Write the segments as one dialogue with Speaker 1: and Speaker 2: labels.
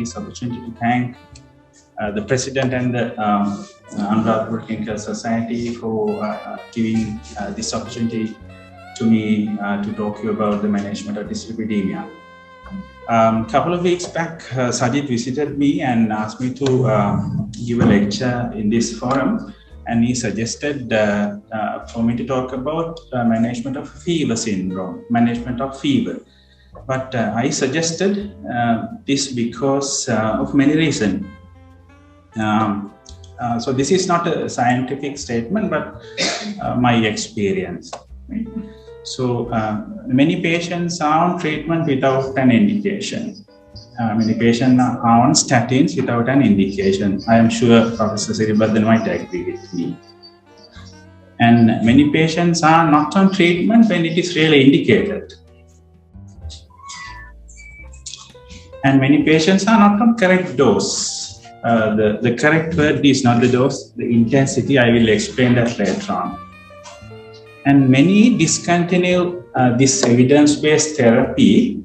Speaker 1: this opportunity to thank the President and the Anuradhapur Clinical Society for giving this opportunity to me to talk to you about the management of dyslipidemia. Couple of weeks back, Sajid visited me and asked me to give a lecture in this forum, and he suggested for me to talk about management of fever syndrome, management of fever. But I suggested this because of many reasons. So this is not a scientific statement, but my experience. Right? So many patients are on treatment without an indication. Many patients are on statins without an indication. I am sure Professor Siribadhan might agree with me. And many patients are not on treatment when it is really indicated. And many patients are not on correct dose. The correct word is not the dose, the intensity. I will explain that later on. And many discontinue this evidence-based therapy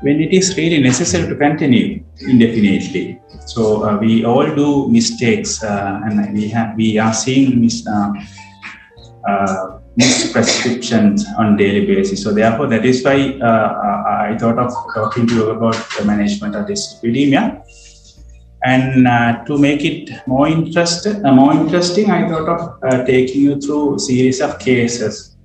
Speaker 1: when it is really necessary to continue indefinitely. So we all do mistakes, and we are seeing misprescriptions on daily basis. So therefore, that is why I thought of talking to you about the management of dyslipidemia. And to make it more interesting, I thought of taking you through a series of cases.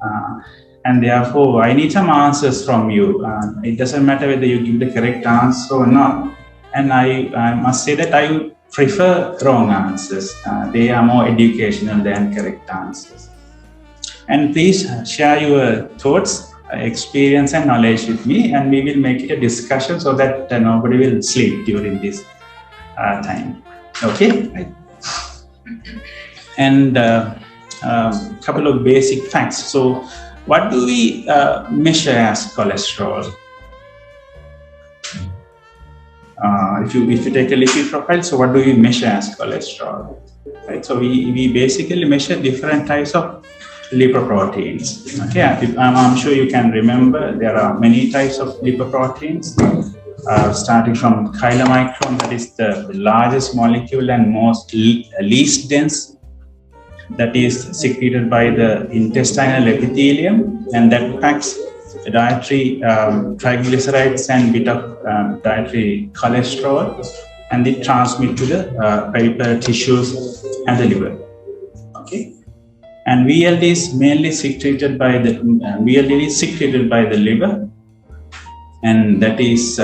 Speaker 1: And therefore, I need some answers from you. It doesn't matter whether you give the correct answer or not. And I must say that I would prefer wrong answers. They are more educational than correct answers. And please share your thoughts, experience and knowledge with me, and we will make it a discussion so that nobody will sleep during this time. Okay? And couple of basic facts. So what do we measure as cholesterol? If you take a lipid profile, so what do we measure as cholesterol? Right? So we basically measure different types of lipoproteins. Okay, I'm sure you can remember there are many types of lipoproteins, starting from chylomicron, that is the largest molecule and most least dense, that is secreted by the intestinal epithelium, and that packs dietary triglycerides and bit of dietary cholesterol, and it transmits to the peripheral tissues and the liver. Okay. And VLD is mainly secreted by the liver, and that is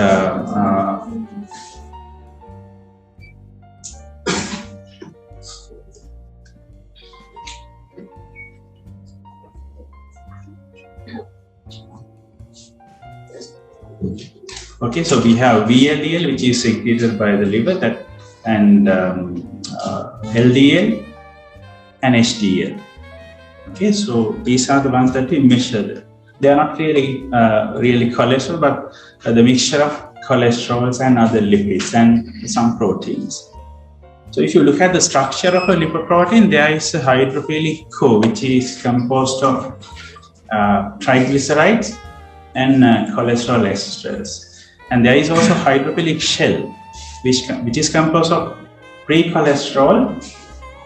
Speaker 1: okay. So we have VLDL, which is secreted by the liver, and LDL and HDL. Okay, so these are the ones that we measure. They are not really cholesterol, but the mixture of cholesterols and other lipids and some proteins. So if you look at the structure of a lipoprotein, there is a hydrophilic core, which is composed of triglycerides and cholesterol esters. And there is also hydrophilic shell, which is composed of pre-cholesterol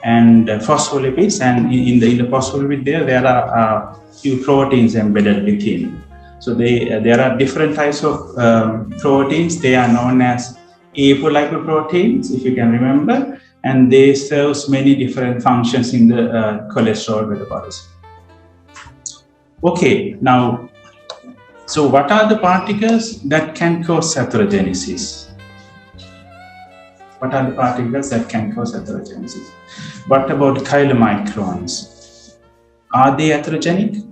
Speaker 1: and phospholipids, and in the phospholipid there are few proteins embedded within. So there are different types of proteins. They are known as apolipoproteins, if you can remember, and they serve many different functions in the cholesterol metabolism. Okay, now, so what are the particles that can cause atherogenesis? What are the particles that can cause atherogenesis? What about chylomicrons? Are they atherogenic?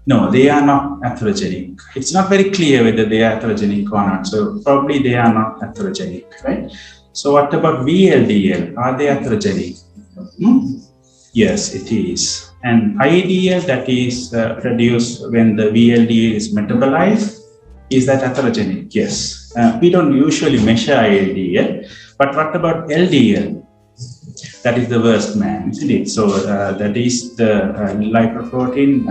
Speaker 1: No, they are not atherogenic. It's not very clear whether they are atherogenic or not. So probably they are not atherogenic, right? So what about VLDL? Are they atherogenic? Yes, it is. And IDL, that is produced when the VLDL is metabolized, is that atherogenic? Yes. We don't usually measure ILDL, but what about LDL? That is the worst man, isn't it? So that is the lipoprotein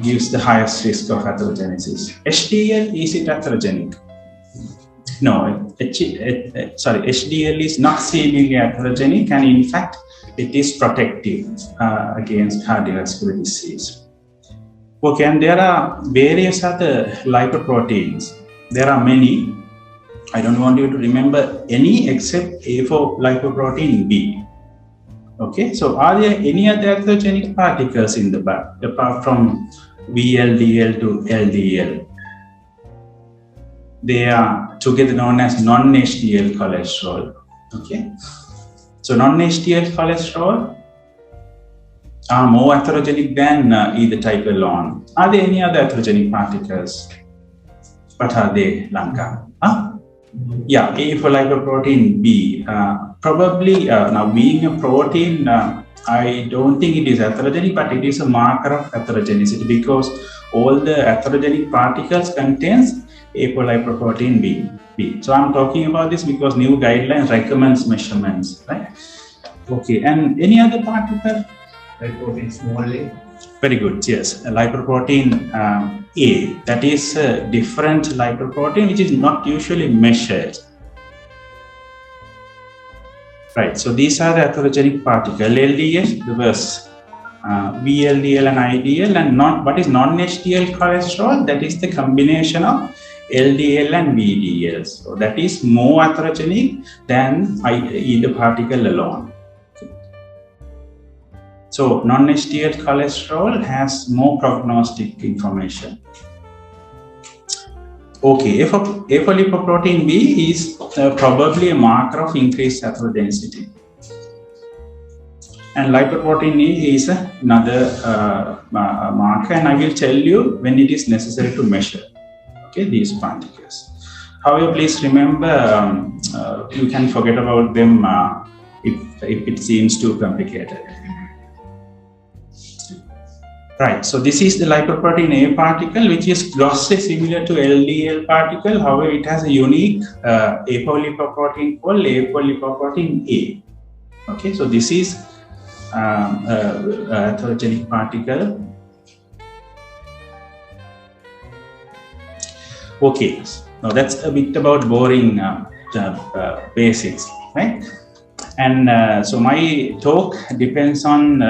Speaker 1: gives the highest risk of atherogenesis. HDL, is it atherogenic? No, HDL is not seemingly atherogenic, and in fact, it is protective against cardiovascular disease. Okay, and there are various other lipoproteins. There are many. I don't want you to remember any except A for lipoprotein B. Okay, so are there any other atherogenic particles in the blood apart from VLDL to LDL? They are together known as non-HDL cholesterol. Okay, so non-HDL cholesterol are more atherogenic than either type alone. Are there any other atherogenic particles? What are they, Lanka? Yeah, A for lipoprotein B. Probably now being a protein, I don't think it is atherogenic, but it is a marker of atherogenicity because all the atherogenic particles contains apolipoprotein B. So I'm talking about this because new guidelines recommends measurements, right? Okay, and any other particle?
Speaker 2: Lipoprotein small a.
Speaker 1: Very good, yes. Lipoprotein A, that is a different lipoprotein which is not usually measured. Right, so these are the atherogenic particles. LDL, reverse. VLDL and IDL, and what is non-HDL cholesterol? That is the combination of LDL and VDL. So that is more atherogenic than either particle alone. So non-HDL cholesterol has more prognostic information. Okay, apolipoprotein B is probably a marker of increased atherogenicity. And lipoprotein A is another marker, and I will tell you when it is necessary to measure these particles. However, please remember, you can forget about them if it seems too complicated. Right, so this is the lipoprotein A particle, which is grossly similar to LDL particle. However, it has a unique apolipoprotein called apolipoprotein A. Okay, so this is atherogenic particle. Okay, now that's a bit about boring basics, right? And so my talk depends on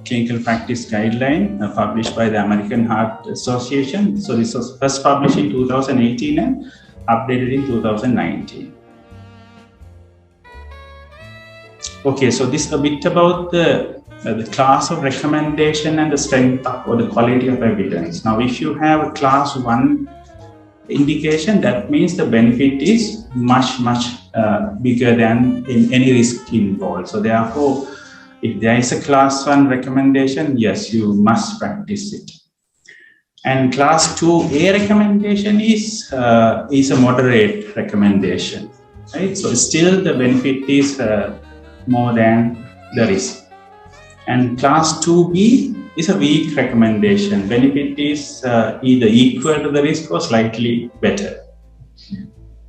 Speaker 1: clinical practice guideline published by the American Heart Association. So this was first published in 2018 and updated in 2019. Okay, so this a bit about the class of recommendation and the strength or the quality of evidence. Now, if you have a class 1 indication, that means the benefit is much bigger than in any risk involved. So therefore, if there is a class 1 recommendation, yes, you must practice it. And class 2A recommendation is a moderate recommendation, right? So still the benefit is more than the risk. And class 2B is a weak recommendation. Benefit is either equal to the risk or slightly better.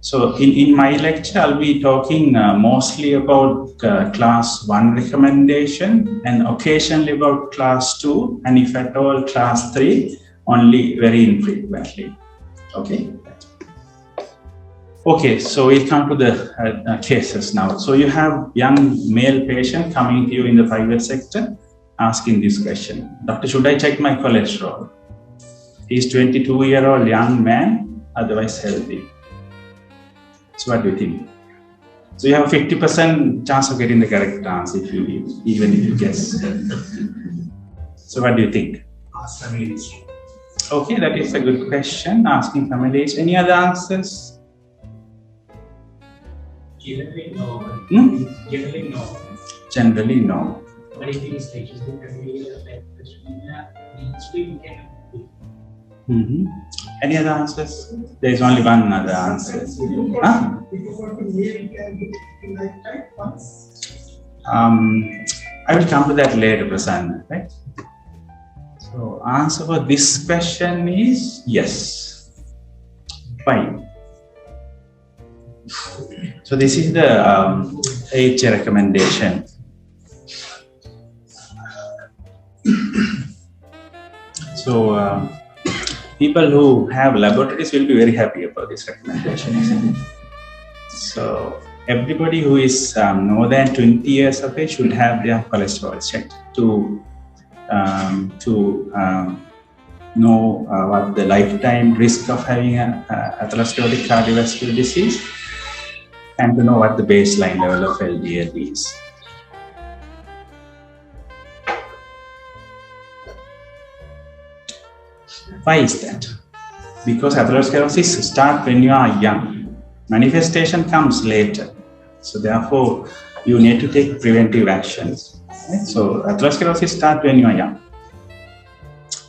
Speaker 1: So in my lecture, I'll be talking mostly about class 1 recommendation and occasionally about class 2, and if at all class 3, only very infrequently. Okay. Okay, so we'll come to the cases now. So you have young male patient coming to you in the private sector asking this question. Doctor, should I check my cholesterol? He's 22-year-old young man, otherwise healthy. So what do you think? So you have 50% chance of getting the correct answer even if you guess. So what do you think?
Speaker 2: Ask family history.
Speaker 1: Okay, that is a good question. Asking family history. Any other answers?
Speaker 2: Generally no. Generally no.
Speaker 1: Generally no.
Speaker 2: But if it is like we can.
Speaker 1: Any other answers? There is only one other answer. Huh? I will come to that later, Prasanna, right? So answer for this question is yes. Fine. So this is the AHA recommendation. So people who have laboratories will be very happy about this recommendation, isn't it? So everybody who is more than 20 years of age should have their cholesterol checked to know what the lifetime risk of having an atherosclerotic cardiovascular disease, and to know what the baseline level of LDL is. Why is that? Because atherosclerosis starts when you are young. Manifestation comes later. So therefore, you need to take preventive actions. Right? So atherosclerosis starts when you are young.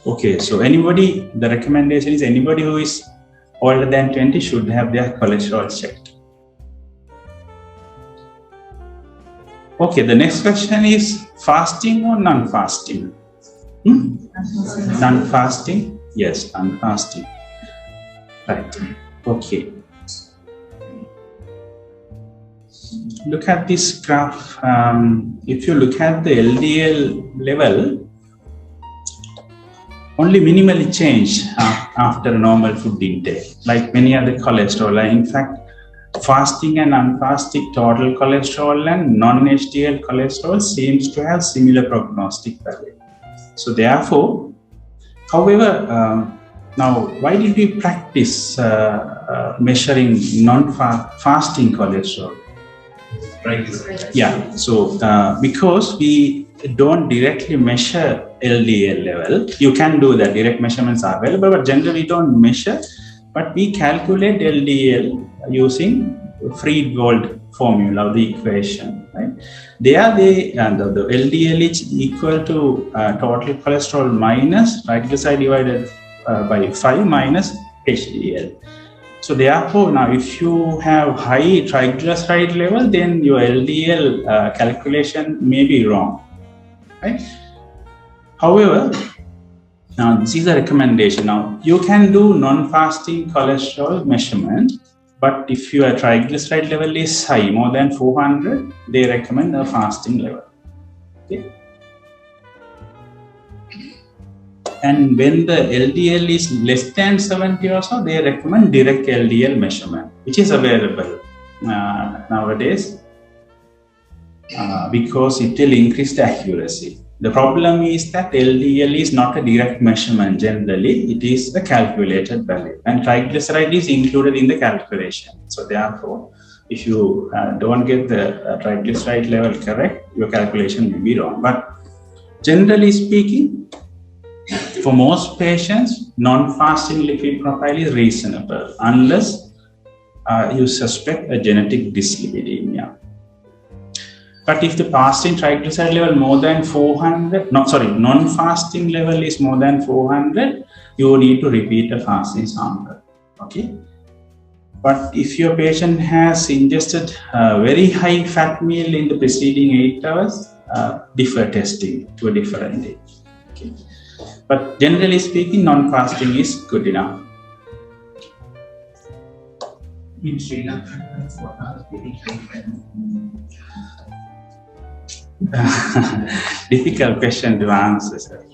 Speaker 1: Okay, so the recommendation is anybody who is older than 20 should have their cholesterol checked. Okay, the next question is fasting or non-fasting? Non-fasting? Yes, non-fasting. Right. Okay. Look at this graph. If you look at the LDL level, only minimally change after normal food intake, like many other cholesterol. In fact, fasting and unfasting total cholesterol and non-HDL cholesterol seems to have similar prognostic value. So therefore, however, now why did we practice measuring non-fasting cholesterol? Yeah, so because we don't directly measure LDL level, you can do that, direct measurements are available, but generally we don't measure, but we calculate LDL using Fried-Gold formula, the equation, right? There the LDL is equal to total cholesterol minus triglyceride divided by 5 minus HDL. So therefore, now if you have high triglyceride level, then your LDL calculation may be wrong, right? However, now this is a recommendation. Now you can do non-fasting cholesterol measurement, but if your triglyceride level is high, more than 400, they recommend a fasting level. Okay. And when the LDL is less than 70 or so, they recommend direct LDL measurement, which is available nowadays because it will increase the accuracy. The problem is that LDL is not a direct measurement generally, it is a calculated value, and triglyceride is included in the calculation. So therefore, if you don't get the triglyceride level correct, your calculation may be wrong. But generally speaking, for most patients, non-fasting lipid profile is reasonable unless you suspect a genetic dyslipidemia. But if the fasting triglyceride level more than 400, non-fasting level is more than 400, you need to repeat a fasting sample. Okay. But if your patient has ingested a very high fat meal in the preceding 8 hours, defer testing to a different day. Okay. But generally speaking, non-fasting is good enough.
Speaker 2: In Sri Lanka, what are
Speaker 1: difficult question to answer, sir.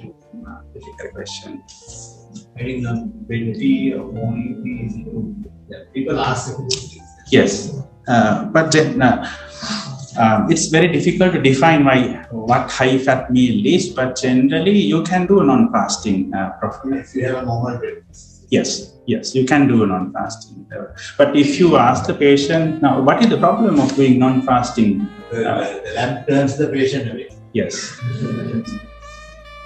Speaker 1: Difficult question.
Speaker 2: I think the 20 or morning is people ask.
Speaker 1: Yes, but then, it's very difficult to define what high fat meal is, but generally you can do a non-fasting profile.
Speaker 2: If you have a normal breakfast.
Speaker 1: Yes, you can do a non-fasting. But if you ask the patient, now what is the problem of doing non-fasting?
Speaker 2: The lab turns the patient away.
Speaker 1: Yes.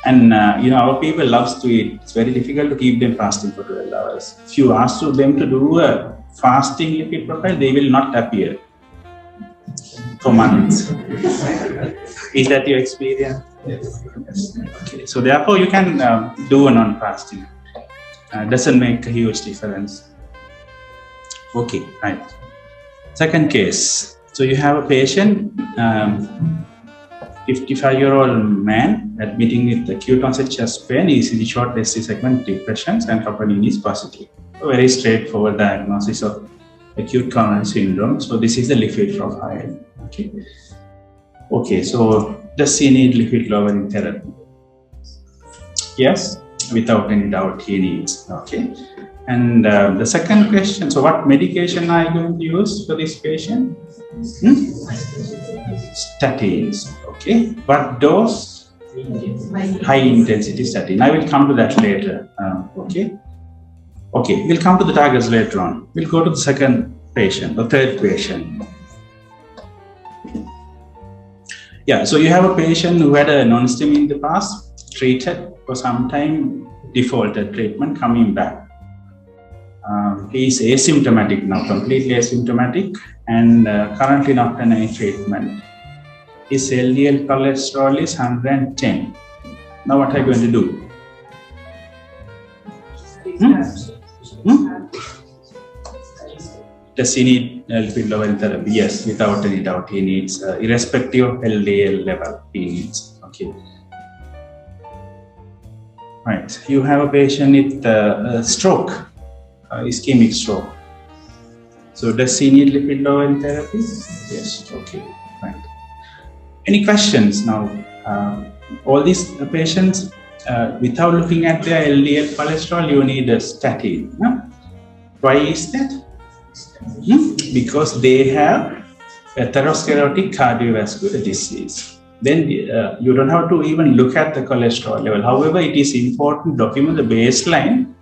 Speaker 1: And our people loves to eat. It's very difficult to keep them fasting for 12 hours. If you ask them to do a fasting lipid profile, they will not appear for months. Is that your experience?
Speaker 2: Yes.
Speaker 1: Okay. So therefore, you can do a non-fasting. Doesn't make a huge difference. Okay, right. Second case. So you have a patient, 55-year-old man admitting with acute onset chest pain, ECG short ST segment depressions, and troponin is positive. A very straightforward diagnosis of acute coronary syndrome. So this is the lipid profile. Okay. So does he need lipid-lowering therapy? Yes. without any doubt he needs. Okay. And the second question, so what medication are you going to use for this patient? Statins. Okay. What dose? High intensity statin. I will come to that later. Okay. Okay, we'll come to the targets later on. We'll go to the second patient, the third patient. Yeah, so you have a patient who had a non-stim in the past, treated for some time, defaulted treatment, coming back. He is asymptomatic now, completely asymptomatic, and currently not on any treatment. His LDL cholesterol is 110. Now what are you going to do? Does he need lipid-lowering therapy? Yes, without any doubt he needs, irrespective of LDL level, he needs. Okay. Right, you have a patient with stroke, ischemic stroke. So does he need lipid-lowering therapy? Yes, okay, right. Any questions now? All these patients, without looking at their LDL cholesterol, you need a statin. Huh? Why is that? Because they have atherosclerotic cardiovascular disease. Then you don't have to even look at the cholesterol level. However, it is important to document the baseline,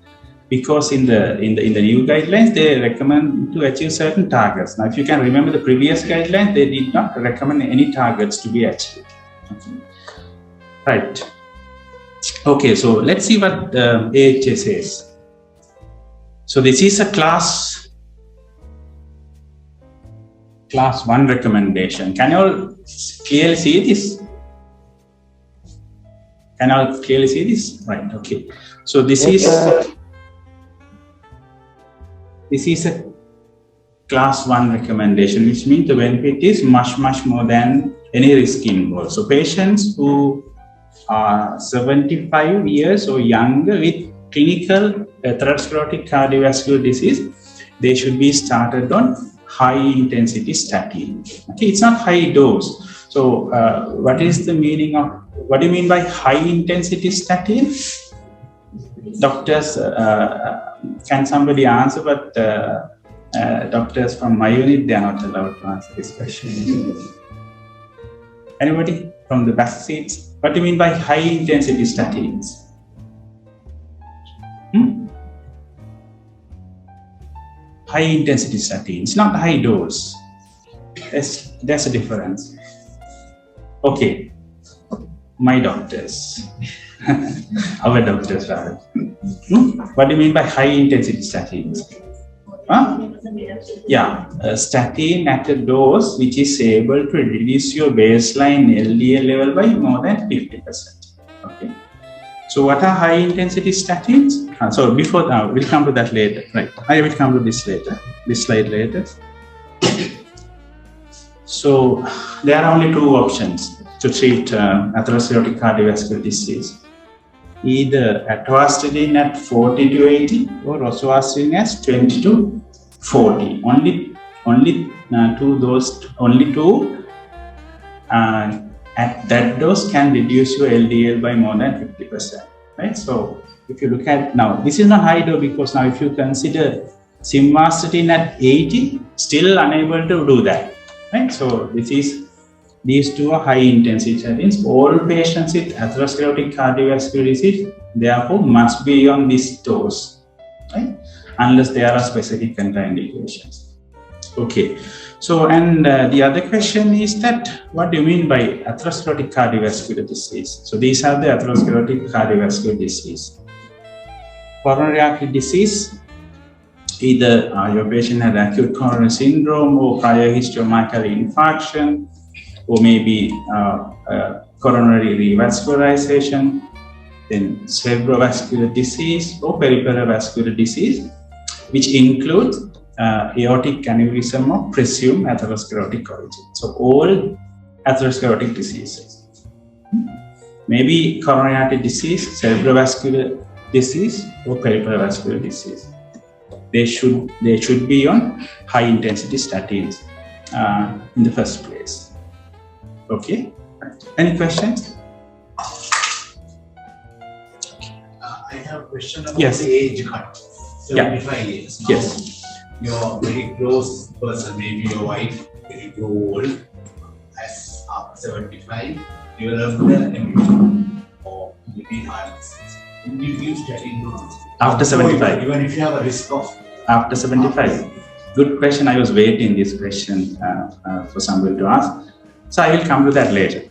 Speaker 1: because in the new guidelines they recommend to achieve certain targets. Now, if you can remember the previous guidelines, they did not recommend any targets to be achieved. Okay. Right. Okay, so let's see what AHA says. So this is a class 1 recommendation. Can you all clearly see this? Can you all clearly see this? Right, okay. So this is a class 1 recommendation, which means the benefit is much more than any risk involved. So patients who are 75 years or younger with clinical atherosclerotic cardiovascular disease, they should be started on high intensity statin. Okay, it's not high dose. So what is the meaning of, what do you mean by high intensity statin? Doctors, can somebody answer? But doctors from my unit, they are not allowed to answer this question. Anybody from the back seats? What do you mean by high intensity statins? High intensity statins, not high dose. There's a difference. Okay, my doctors, our doctors rather. What do you mean by high intensity statins? Yeah, a statin at a dose which is able to reduce your baseline LDL level by more than 50%. Okay. So what are high intensity statins? So before that, we'll come to that later. Right, I will come to this later, this slide later. So there are only 2 options to treat atherosclerotic cardiovascular disease. Either atorvastatin at 40 to 80 or rosuvastatin at 20 to 40. Only two at that dose can reduce your LDL by more than 50%. Right? So if you look at now, this is not high dose, because now if you consider simvastatin at 80, still unable to do that. Right? So these 2 are high intensity statins. All patients with atherosclerotic cardiovascular disease, therefore, must be on this dose, right? Unless there are specific contraindications. Okay. So, and the other question is that, what do you mean by atherosclerotic cardiovascular disease? So these are the atherosclerotic cardiovascular disease. Coronary artery disease, either your patient had acute coronary syndrome or prior history of myocardial infarction, or maybe coronary revascularization, then cerebrovascular disease or peripheral vascular disease, which includes aortic aneurysm of presumed atherosclerotic origin. So all atherosclerotic diseases, maybe coronary artery disease, cerebrovascular disease, or peripheral vascular disease. They should be on high intensity statins in the first place. Okay. Any questions?
Speaker 2: I have a question about
Speaker 1: Yes.
Speaker 2: the age cut. 75 years. Now,
Speaker 1: Yes.
Speaker 2: your very close person, maybe your wife, when you grow old, as after 75, develop the anemia or maybe heart disease. And you give statin dose.
Speaker 1: After 75.
Speaker 2: Even if you have a risk of
Speaker 1: After 75. Good question. I was waiting this question for somebody to ask. So I will come to that later.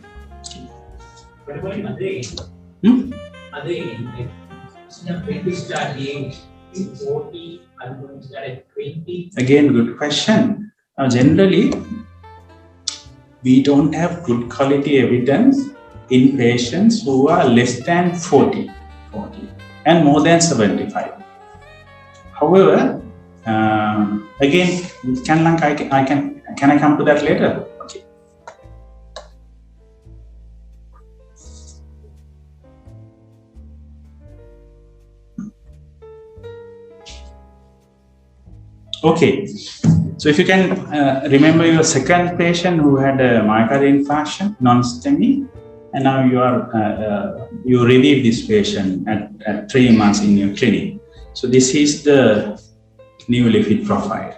Speaker 3: But again,
Speaker 1: Hmm?
Speaker 3: like, when we start age 40, I'm going to start at 20.
Speaker 1: Again, good question. Now, generally, we don't have good quality evidence in patients who are less than 40 and more than 75. However, again, can I come to that later? Okay. Okay, so if you can remember your second patient who had a myocardial infarction, non-STEMI, and now you review this patient at 3 months in your clinic. So this is the new lipid profile.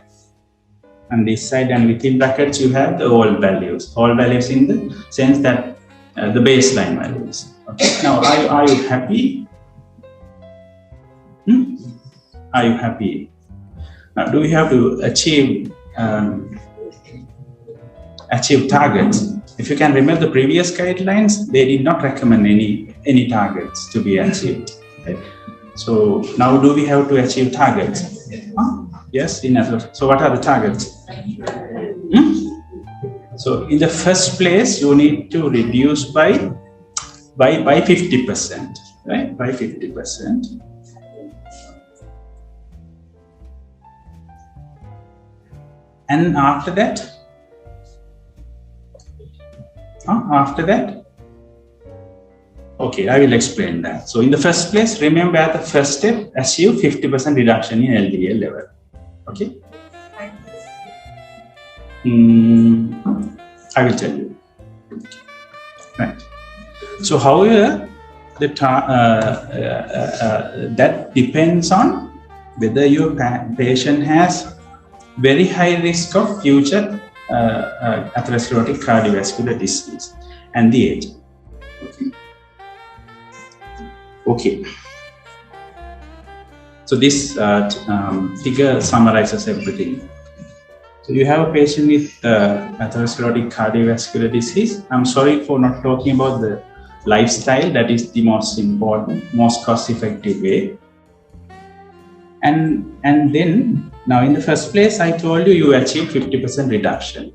Speaker 1: On this side and within brackets, you have the all values in the sense that the baseline values. Okay. Now, are you happy? Are you happy? Now, do we have to achieve targets? If you can remember the previous guidelines, they did not recommend any targets to be achieved. Okay. So now, do we have to achieve targets? Yes, so what are the targets? So in the first place, you need to reduce by 50%, right? By 50%. And after that, okay, I will explain that. So in the first place, remember at the first step, achieve 50% reduction in LDL level. Okay. I will tell you. Right. So, however, that depends on whether your patient has very high risk of future atherosclerotic cardiovascular disease and the age. Okay. So this figure summarizes everything. So you have a patient with atherosclerotic cardiovascular disease. I'm sorry for not talking about the lifestyle. That is the most important, most cost-effective way. And then, now in the first place, I told you achieve 50% reduction.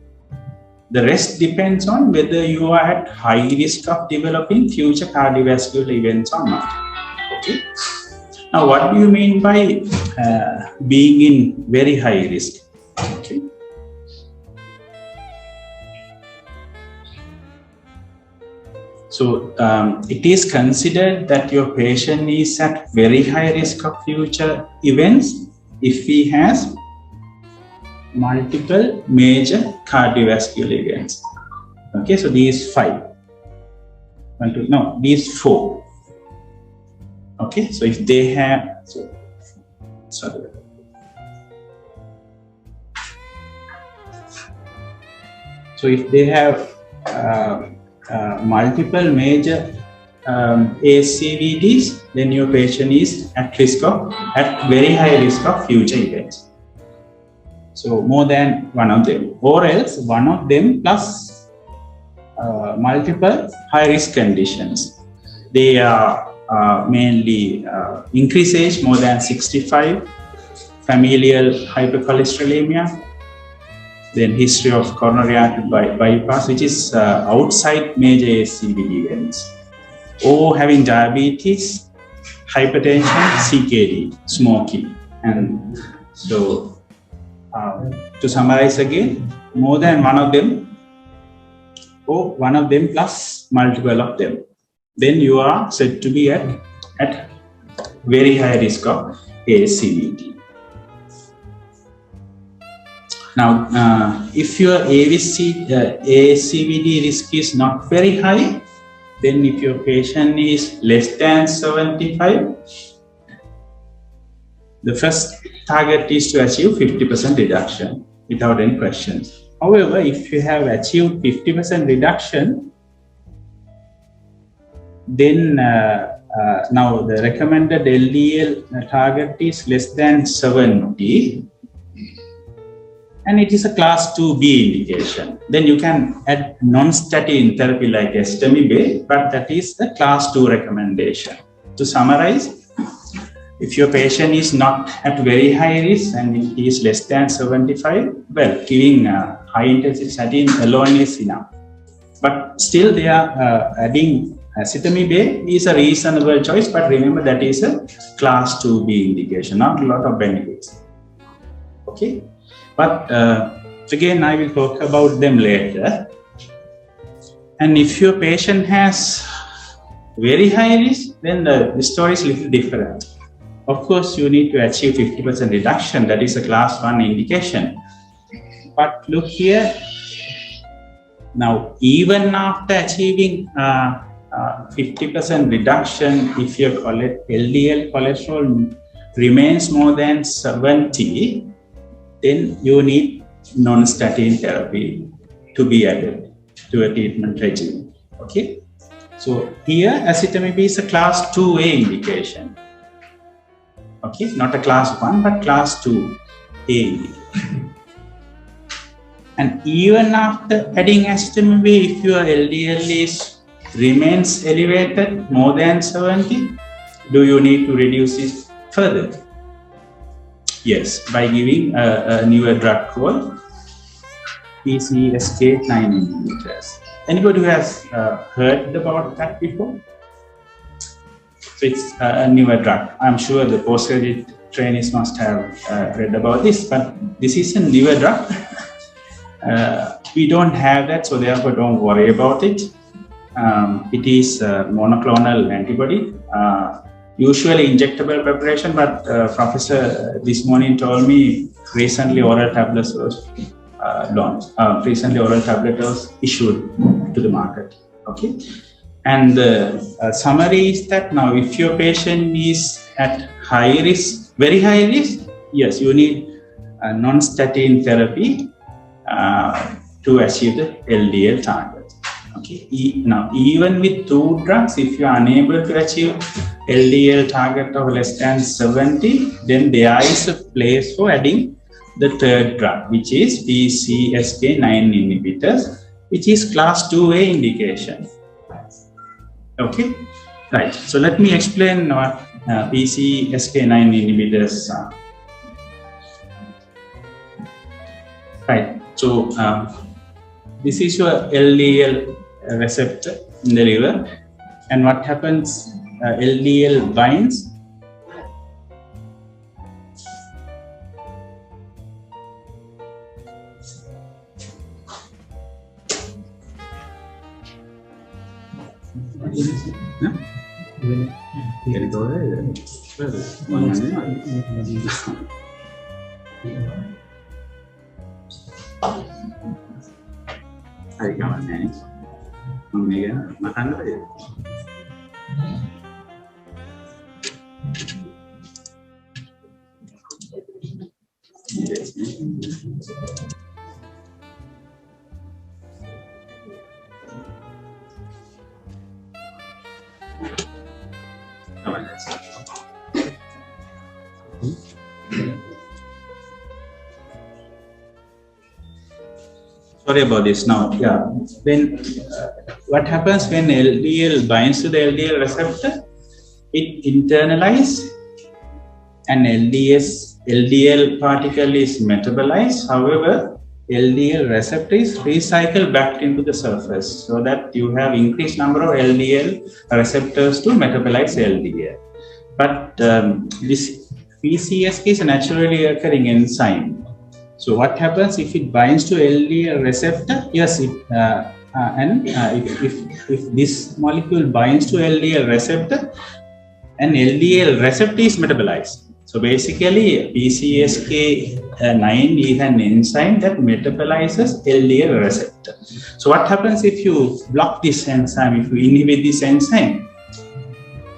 Speaker 1: The rest depends on whether you are at high risk of developing future cardiovascular events or not. Okay. Now, what do you mean by being in very high risk? Okay. So, it is considered that your patient is at very high risk of future events if he has multiple major cardiovascular events. Okay, so these 5. These 4. Okay, so if they have, so if they have multiple major ASCVDs, then your patient is at very high risk of future events. So more than one of them, or else one of them plus multiple high risk conditions. They are mainly increased age, more than 65, familial hypercholesterolemia, then history of coronary artery bypass, which is outside major ASCVD events, or having diabetes, hypertension, CKD, smoking. And so, to summarize again, more than one of them, or one of them plus multiple of them, then you are said to be at very high risk of ASCVD. Now, if your ASCVD risk is not very high, then if your patient is less than 75, the first target is to achieve 50% reduction without any questions. However, if you have achieved 50% reduction, then now the recommended LDL target is less than 70, and it is a class 2B indication. Then you can add non-statin therapy like estimate, but that is the class 2 recommendation. To summarize, if your patient is not at very high risk and he is less than 75, well, giving high intensity statin alone is enough. But still they are adding acetamide is a reasonable choice, but remember that is a class 2B indication, not a lot of benefits. Okay, but again I will talk about them later. And if your patient has very high risk, then the story is a little different. Of course, you need to achieve 50% reduction, that is a class 1 indication. But look here, now even after achieving 50% reduction, if your LDL cholesterol remains more than 70, then you need non-statin therapy to be added to a treatment regimen. Okay, so here acetamide is a class 2A indication. Okay, not a class 1 but class 2A indication. And even after adding acetamide, if your LDL remains elevated more than 70, do you need to reduce it further? Yes, by giving a newer drug called PCSK9 inhibitors. Anybody who has heard about that before? So it's a newer drug. I'm sure the postgraduate trainees must have read about this, but this is a newer drug. We don't have that, so therefore don't worry about it. It is a monoclonal antibody, usually injectable preparation, but Professor this morning told me recently oral tablets was launched. Recently oral tablet was issued to the market. Okay, and the summary is that now if your patient is at high risk, very high risk, yes, you need non-statin therapy to achieve the LDL target. Okay. Now, even with 2 drugs, if you are unable to achieve LDL target of less than 70, then there is a place for adding the 3rd drug, which is PCSK9 inhibitors, which is class 2A indication. Okay, right. So let me explain what PCSK9 inhibitors are. Right. So this is your LDL receptor in the liver, and what happens? LDL binds Sorry about this. Now, yeah, when what happens when LDL binds to the LDL receptor? It internalizes, and LDL particle is metabolized. However, LDL receptor is recycled back into the surface, so that you have increased number of LDL receptors to metabolize LDL. But this PCSK is a naturally occurring enzyme. So what happens if it binds to LDL receptor? Yes, if this molecule binds to LDL receptor, and LDL receptor is metabolized. So basically, PCSK9 is an enzyme that metabolizes LDL receptor. So what happens if you block this enzyme, if you inhibit this enzyme?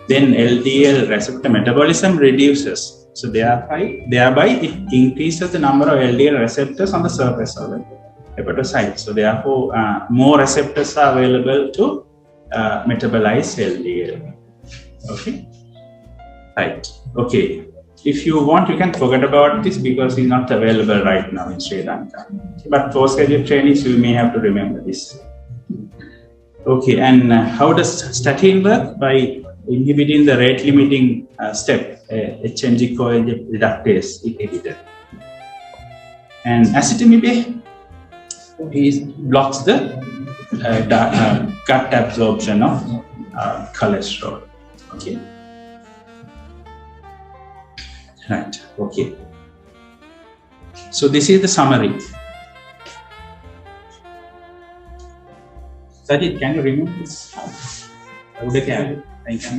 Speaker 1: Then LDL receptor metabolism reduces. So thereby it increases the number of LDL receptors on the surface of the hepatocyte. So therefore, more receptors are available to metabolize LDL. Okay. Right. Okay. If you want, you can forget about this because it's not available right now in Sri Lanka. But postgraduate trainees, you may have to remember this. Okay. And how does statin work? By inhibiting the rate-limiting step, HNG-CoA reductase inhibitor. And acetamide blocks the gut absorption of cholesterol. Okay. Right. Okay. So this is the summary. Sajid, can you remove this? I can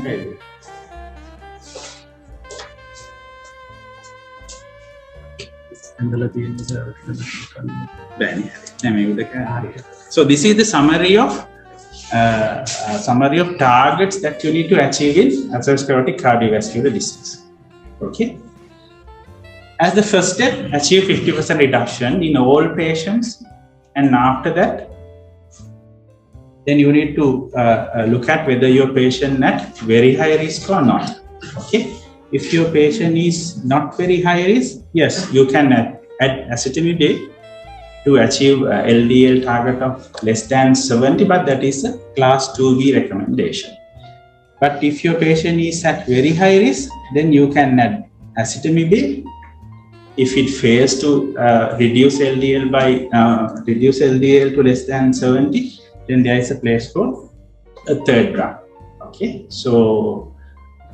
Speaker 1: read it. So this is the summary of targets that you need to achieve in atherosclerotic cardiovascular disease. Okay. As the first step, achieve 50% reduction in all patients, and after that, then you need to look at whether your patient at very high risk or not. Okay. If your patient is not very high risk, yes, you can add acetamide to achieve LDL target of less than 70, but that is a class 2B recommendation. But if your patient is at very high risk, then you can add acetamide. If it fails to reduce LDL to less than 70, then there is a place for a third drug. Okay, so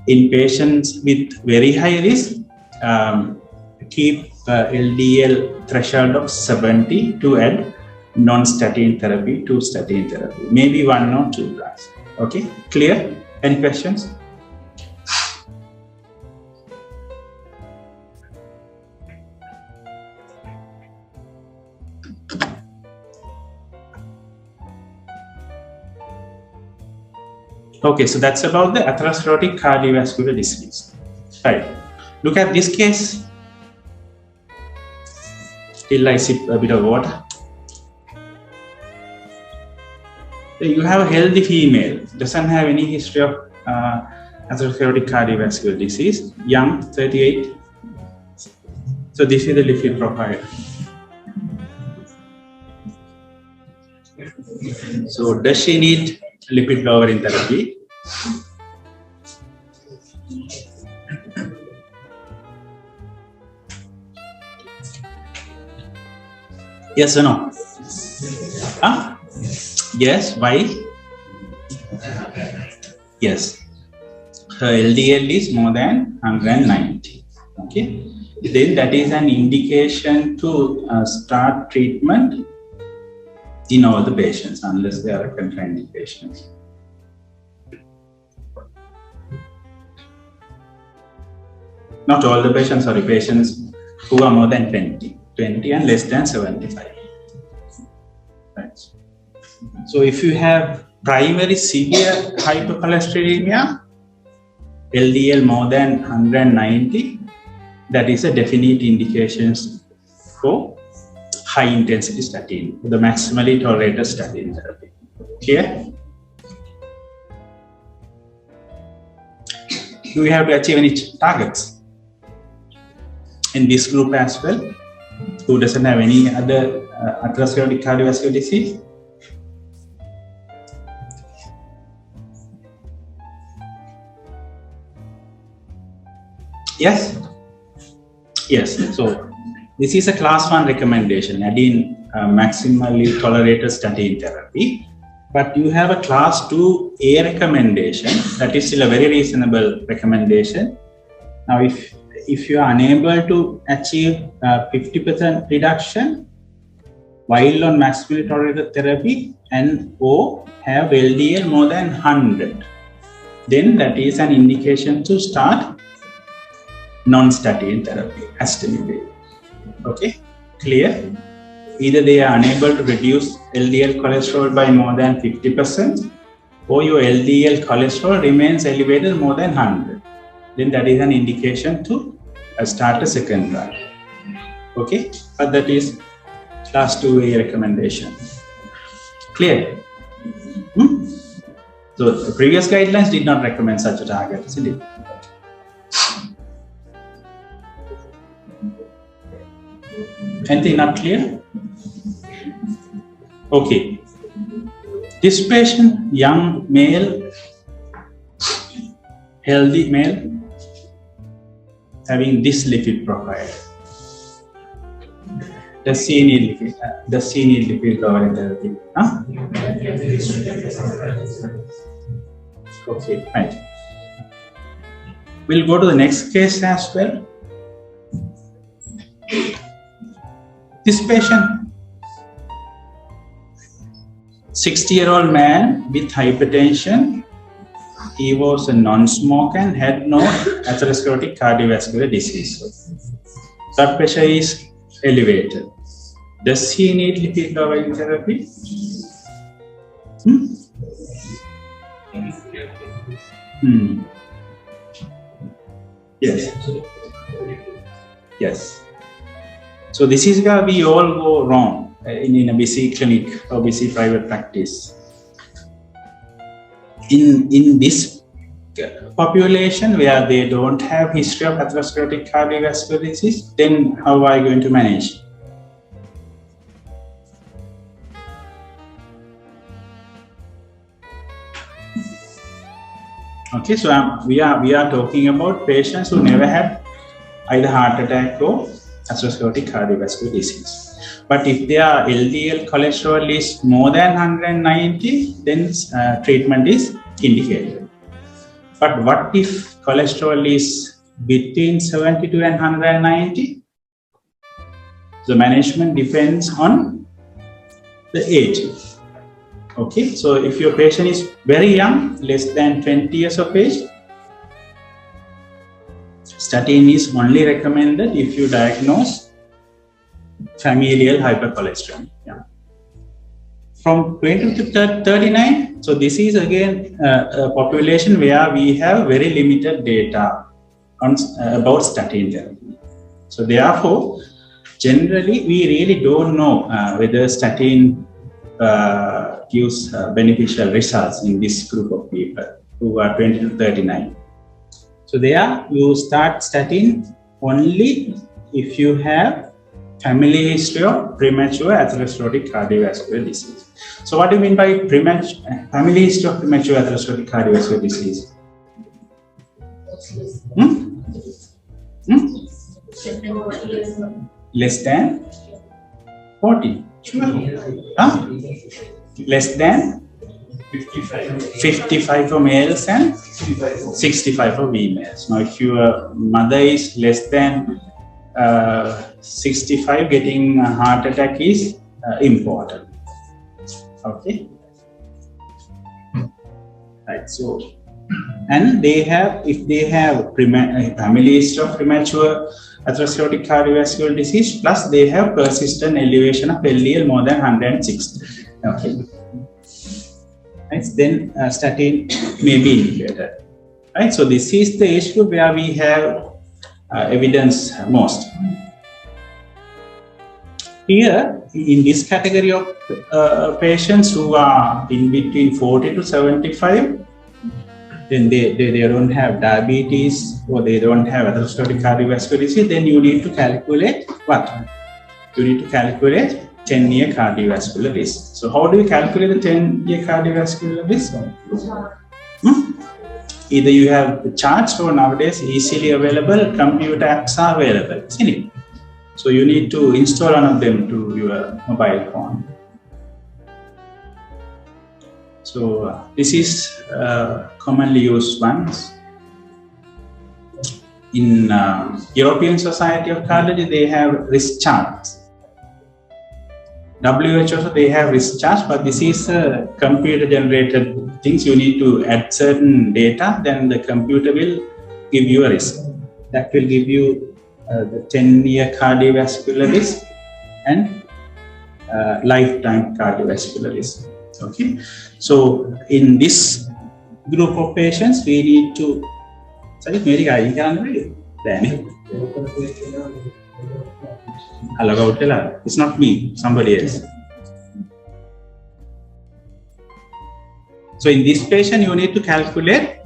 Speaker 1: in patients with very high risk, keep LDL threshold of 70 to add non-statin therapy to statin therapy, maybe 1 or 2 drugs. Okay, clear? Any questions? Okay, so that's about the atherosclerotic cardiovascular disease. Right. Look at this case. Till I sip a bit of water. You have a healthy female, doesn't have any history of atherosclerotic cardiovascular disease, young, 38. So this is the lipid profile. So does she need lipid-lowering therapy? Yes or no? Huh? Yes, why? Yes. Her LDL is more than 190. Okay. Then that is an indication to start treatment in all the patients, unless they are contraindications. Not all the patients, sorry, patients who are more than 20 and less than 75. Right. So if you have primary severe hypercholesterolemia, LDL more than 190, that is a definite indication for high intensity statin, the maximally tolerated statin therapy. Clear? Do we have to achieve any targets in this group as well? Who doesn't have any other atherosclerotic cardiovascular disease? Yes? Yes. So this is a class 1 recommendation, adding maximally tolerated statin therapy. But you have a class 2A recommendation, that is still a very reasonable recommendation. Now, if you are unable to achieve 50% reduction while on maximally tolerated therapy and or have LDL more than 100, then that is an indication to start non-statin therapy, acetamide. Okay, clear? Either they are unable to reduce LDL cholesterol by more than 50%, or your LDL cholesterol remains elevated more than 100. Then that is an indication to start a second drug. Okay, but that is class 2A recommendation. Clear? So the previous guidelines did not recommend such a target, isn't it? Anything not clear? Okay. This patient, young male, healthy male, having this lipid profile. Does he need lipid-lowering therapy? Huh? Okay, right. We'll go to the next case as well. This patient, 60-year-old man with hypertension. He was a non-smoker and had no atherosclerotic cardiovascular disease. Blood pressure is elevated. Does he need lipid-lowering therapy? Yes. Yes. So this is where we all go wrong in a busy clinic or busy private practice. In this population where they don't have history of atherosclerotic cardiovascular disease, then how are you going to manage? Okay, so we are talking about patients who never had either heart attack or atherosclerotic cardiovascular disease. But if their LDL cholesterol is more than 190, then treatment is indicated. But what if cholesterol is between 72 and 190? The management depends on the age. Okay, so if your patient is very young, less than 20 years of age, statin is only recommended if you diagnose familial hypercholesterolemia. Yeah. From 20 to 39, so this is again a population where we have very limited data on, about statin therapy. So therefore, generally we really don't know whether statin gives beneficial results in this group of people who are 20 to 39. So there you start statin only if you have family history of premature atherosclerotic cardiovascular disease. So what do you mean by family history of premature atherosclerotic cardiovascular disease? Less than 40. Huh? Less than 55 for males and 65 for females. Now, if your mother is less than 65, getting a heart attack is important. Okay. Right. So, and if they have family history of premature atherosclerotic cardiovascular disease, plus they have persistent elevation of LDL more than 160. Okay. Right. Then statin may be indicated. Right. So this is the age group where we have evidence most. Here, in this category of patients who are in between 40 to 75, then they don't have diabetes or they don't have atherosclerotic cardiovascular disease, then you need to calculate what? You need to calculate 10-year cardiovascular risk. So how do you calculate the 10-year cardiovascular risk? Either you have the charts or nowadays easily available computer apps are available, isn't it? So you need to install one of them to your mobile phone. So this is commonly used ones. In European Society of Cardiology, they have risk charts. WHO also they have risk charts, but this is computer generated things. You need to add certain data, then the computer will give you a risk. That will give you the 10-year cardiovascular risk and lifetime cardiovascular risk. Okay, so in this group of patients, we need to. Danny. It's not me, somebody else. So in this patient, you need to calculate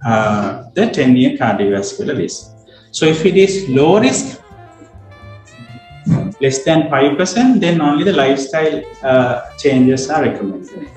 Speaker 1: the 10-year cardiovascular risk. So if it is low risk, less than 5%, then only the lifestyle changes are recommended.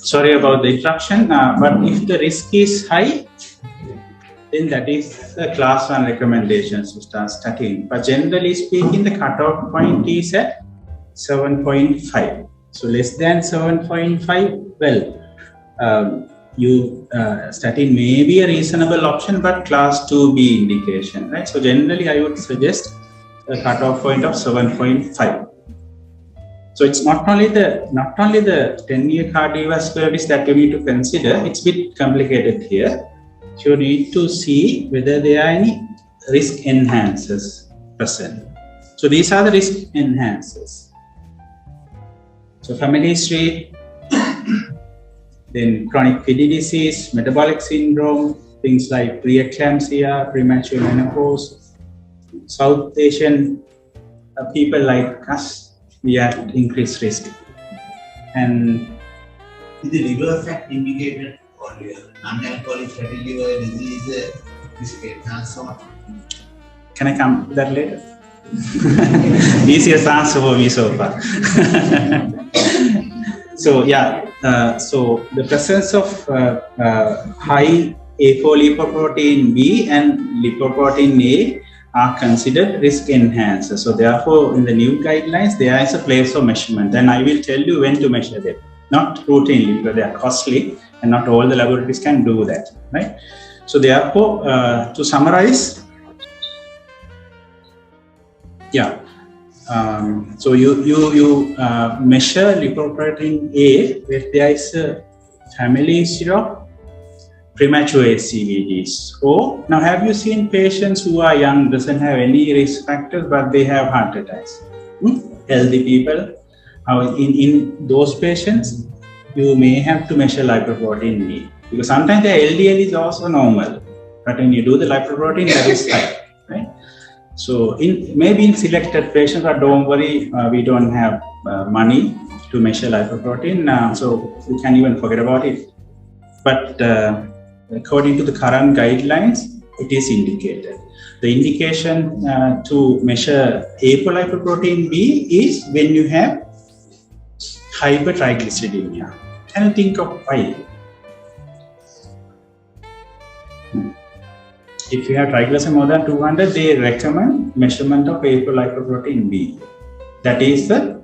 Speaker 1: Sorry about the interruption, but if the risk is high, then that is the class 1 recommendations to start statin. But generally speaking, the cutoff point is at 7.5. So less than 7.5, well, statin may be a reasonable option, but class 2B indication, right? So generally, I would suggest a cutoff point of 7.5. So it's not only the 10-year cardiovascular risk that you need to consider. It's a bit complicated here. So you need to see whether there are any risk enhancers present. So these are the risk enhancers. So family history, then chronic kidney disease, metabolic syndrome, things like preeclampsia, premature menopause, South Asian people like us, we are at increased risk. And
Speaker 2: is the liver fat indicated for non-alcoholic fatty liver disease risk enhancer?
Speaker 1: Can I come to that later? Easiest answer for me so far. So yeah, so the presence of high apolipoprotein B and lipoprotein A are considered risk enhancers. So therefore, in the new guidelines, there is a place for measurement. And I will tell you when to measure them. Not routinely, because they are costly and not all the laboratories can do that, right? So therefore, to summarize, yeah. So you measure lipoprotein A if there is a family history of premature ACVDs. Or now, have you seen patients who are young, doesn't have any risk factors, but they have heart attacks? Healthy people. In those patients, you may have to measure lipoprotein B, because sometimes the LDL is also normal, but when you do the lipoprotein, that is high, right? So maybe in selected patients, but don't worry, we don't have money to measure lipoprotein, so you can even forget about it. But according to the current guidelines, it is indicated. The indication to measure apolipoprotein B is when you have hypertriglyceridemia. Can you think of why? If you have triglycerides more than 200, they recommend measurement of apolipoprotein B. That is the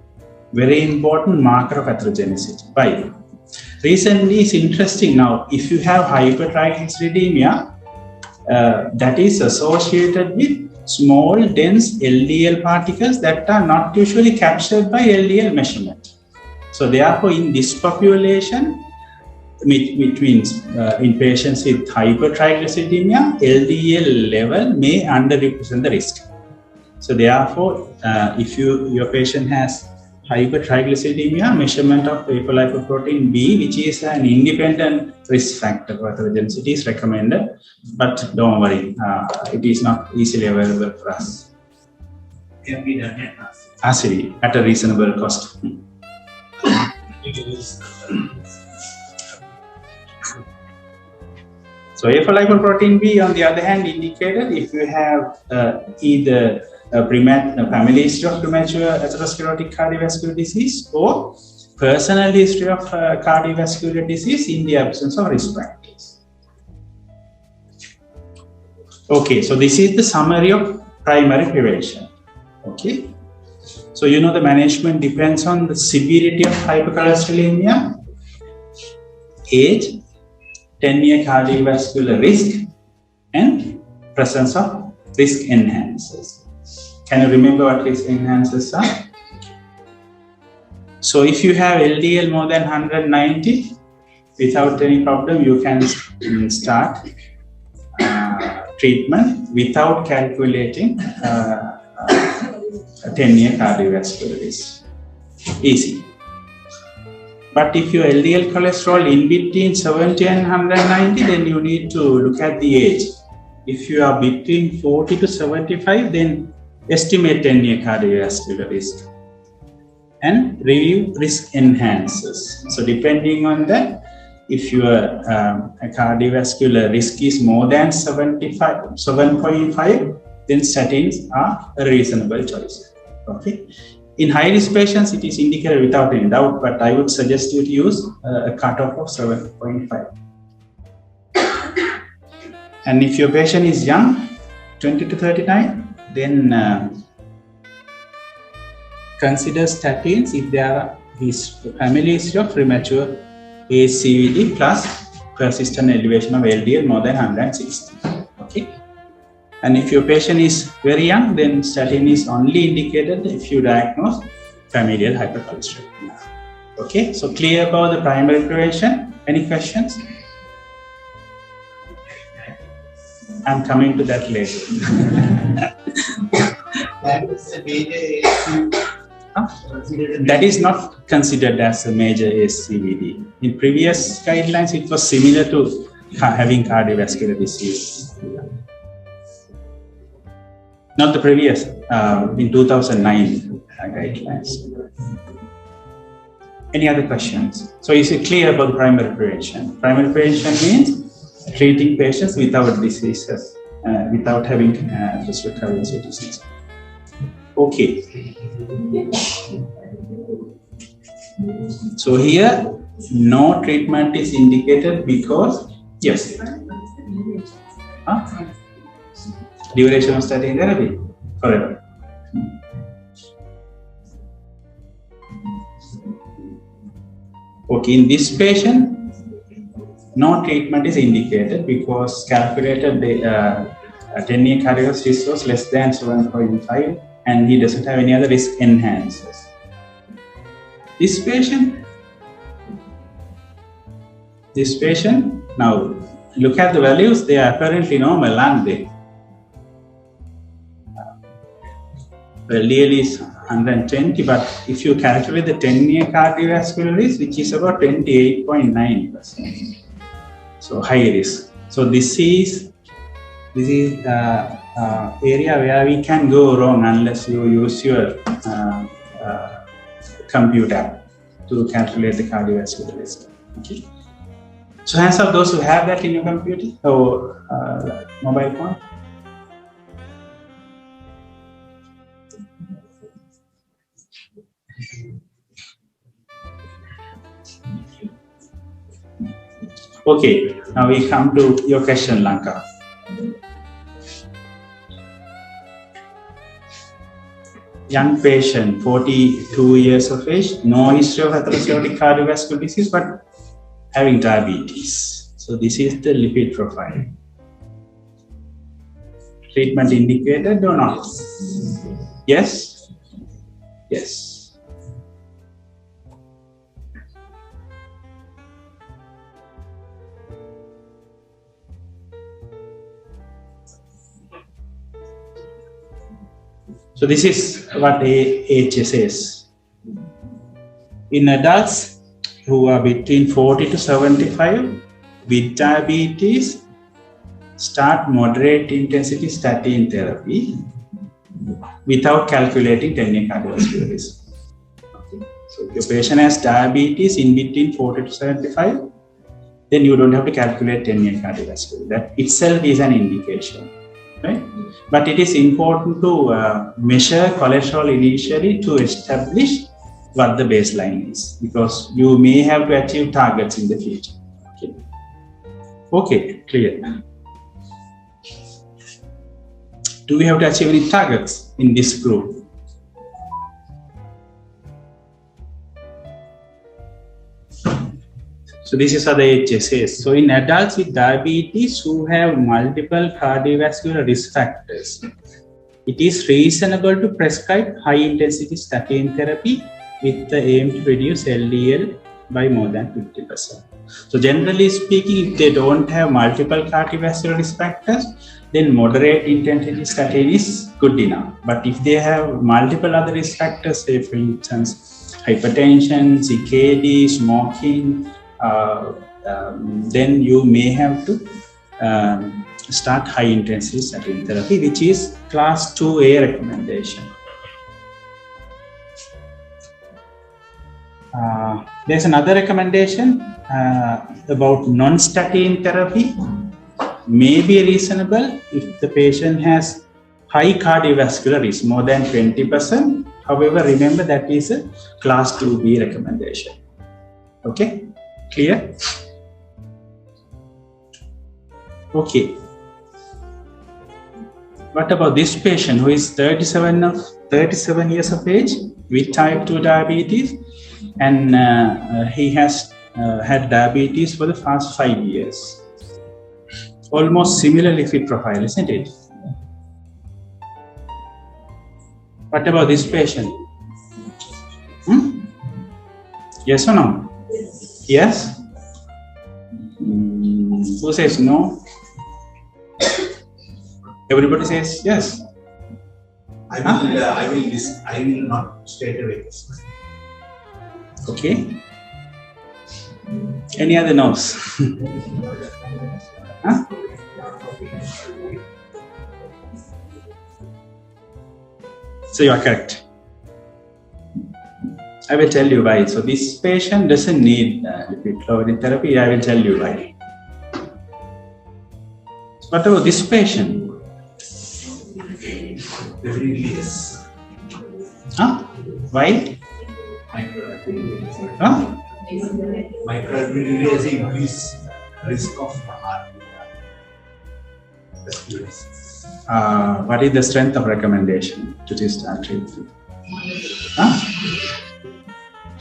Speaker 1: very important marker of atherogenicity. Why? Recently, it's interesting now, if you have hypertriglyceridemia, that is associated with small, dense LDL particles that are not usually captured by LDL measurement. So therefore, in this population, which means in patients with hypertriglyceridemia, LDL level may underrepresent the risk. So therefore, if your patient has hypertriglyceridemia, measurement of apolipoprotein B, which is an independent risk factor for pathogenicity, is recommended. But don't worry, it is not easily available for us.
Speaker 2: Can be done at
Speaker 1: Actually, at a reasonable cost. So apolipoprotein B, on the other hand, indicated if you have either a family history of premature atherosclerotic cardiovascular disease or personal history of cardiovascular disease in the absence of risk factors. Okay, so this is the summary of primary prevention. Okay, so you know the management depends on the severity of hypercholesterolemia, age, 10-year cardiovascular risk, and presence of risk enhancers. Can you remember what risk enhancers are? So if you have LDL more than 190, without any problem, you can start treatment without calculating 10-year cardiovascular risk. Easy. But if your LDL cholesterol in between 70 and 190, then you need to look at the age. If you are between 40 to 75, then estimate 10-year cardiovascular risk and review risk enhancers. So depending on that, if your cardiovascular risk is more than 7.5, then statins are a reasonable choice. Okay. In high-risk patients, it is indicated without any doubt, but I would suggest you to use a cutoff of 7.5. And if your patient is young, 20 to 39, then consider statins if there are family history of premature ACVD plus persistent elevation of LDL more than 160. Okay. And if your patient is very young, then statin is only indicated if you diagnose familial hypercholesterolemia. Okay, so clear about the primary prevention. Any questions? I'm coming to that later. That is not considered as a major ASCVD. In previous guidelines, it was similar to having cardiovascular disease. Not the previous, in 2009 guidelines. Any other questions? So is it clear about primary prevention? Primary prevention means treating patients without diseases, without having atherosclerotic disease. Okay. So here, no treatment is indicated because, yes. Duration of statin therapy forever. Okay, in this patient, no treatment is indicated because calculated 10-year cardiovascular risk was less than 7.5 and he doesn't have any other risk enhancers. This patient, now look at the values, they are apparently normal, aren't they? LDL is 120, but if you calculate the 10-year cardiovascular risk, which is about 28.9%, so high risk. So this is area where we can go wrong unless you use your computer to calculate the cardiovascular risk. Okay. So hands up those who have that in your computer or mobile phone. Okay, now we come to your question, Lanka. Young patient, 42 years of age, no history of atherosclerotic cardiovascular disease, but having diabetes. So this is the lipid profile. Treatment indicated or not? Yes? Yes. So this is what AHS is. In adults who are between 40 to 75 with diabetes, start moderate intensity statin therapy without calculating 10-year cardiovascular risk. Okay. So if your patient has diabetes in between 40 to 75, then you don't have to calculate 10-year cardiovascular. That itself is an indication, right? But it is important to measure cholesterol initially to establish what the baseline is, because you may have to achieve targets in the future. Okay, okay, clear. Do we have to achieve any targets in this group? So this is how the HSS. So in adults with diabetes who have multiple cardiovascular risk factors, it is reasonable to prescribe high-intensity statin therapy with the aim to reduce LDL by more than 50%. So generally speaking, if they don't have multiple cardiovascular risk factors, then moderate intensity statin is good enough. But if they have multiple other risk factors, say for instance, hypertension, CKD, smoking, then you may have to start high intensity statin therapy, which is class 2A recommendation. There's another recommendation about non-statin therapy. May be reasonable if the patient has high cardiovascular risk, more than 20%. However, remember that is a class 2B recommendation. Okay, clear? Okay. What about this patient who is 37 years of age with type 2 diabetes, and he has had diabetes for the past 5 years? Almost similar lipid profile, isn't it? What about this patient? Yes or no? Yes? Who says no? Everybody says yes.
Speaker 2: I will not straight away.
Speaker 1: Okay. Any other no's? Huh? So you are correct. I will tell you why. So this patient doesn't need lipid-lowering therapy. I will tell you why. What about this patient?
Speaker 2: Definitely yes.
Speaker 1: Huh? Why? Huh?
Speaker 2: Microalbumin has increased risk of heart disease.
Speaker 1: What is the strength of recommendation to this treatment? Huh?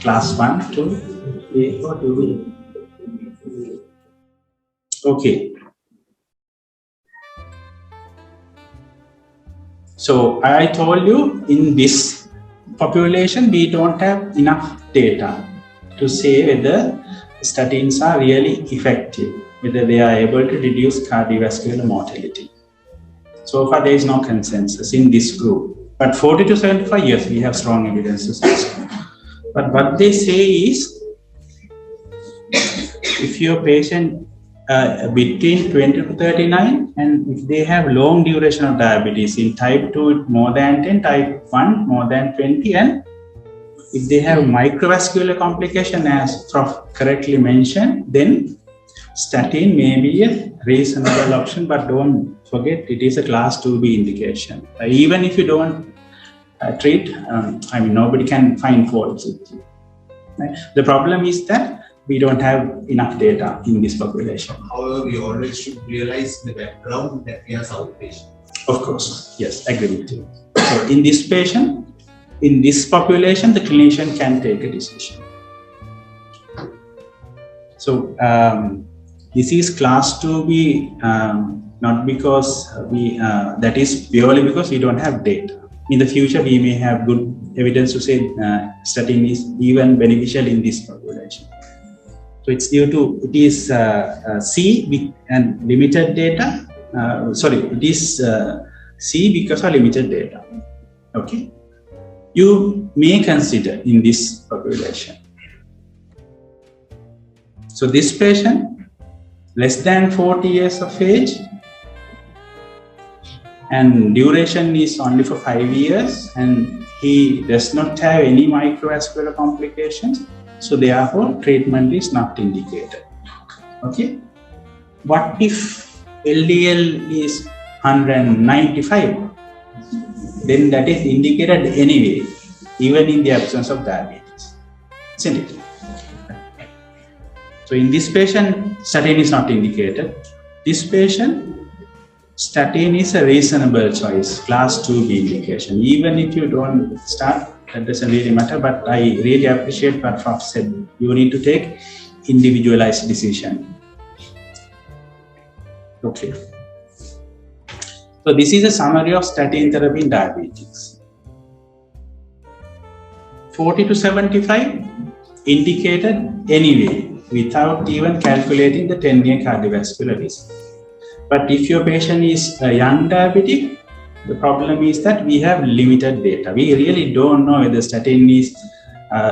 Speaker 1: Class 1, 2, 3, or 2B? Okay. So I told you in this population we don't have enough data to say whether statins are really effective, whether they are able to reduce cardiovascular mortality. So far there is no consensus in this group. But 40 to 75 years we have strong evidence to say so. But what they say is, if your patient between 20 to 39, and if they have long duration of diabetes, in type 2 more than 10, type 1 more than 20, and if they have microvascular complication as Prof correctly mentioned, then statin may be a reasonable option, but don't forget it is a class 2B indication. Even if you don't treat, nobody can find faults with you. Right? The problem is that we don't have enough data in this population.
Speaker 2: However, we always should realize the background that we are South Asian.
Speaker 1: Of course, yes, agree with you. So in this patient, in this population, the clinician can take a decision. So this is class 2B, not because that is purely because we don't have data. In the future, we may have good evidence to say statin is even beneficial in this population. So it's due to, it is C and limited data. It is C because of limited data. Okay, you may consider in this population. So this patient, less than 40 years of age, and duration is only for 5 years, and he does not have any microvascular complications, so therefore treatment is not indicated. Okay, what if LDL is 195? Then that is indicated anyway, even in the absence of diabetes, isn't it? So in this patient, statin is not indicated. This patient, statin is a reasonable choice, class 2B indication. Even if you don't start, that doesn't really matter, but I really appreciate what Prof said. You need to take individualized decision. Okay. So this is a summary of statin therapy in diabetics. 40 to 75 indicated anyway, without even calculating the 10-year cardiovascular risk. But if your patient is a young diabetic, the problem is that we have limited data. We really don't know whether statin is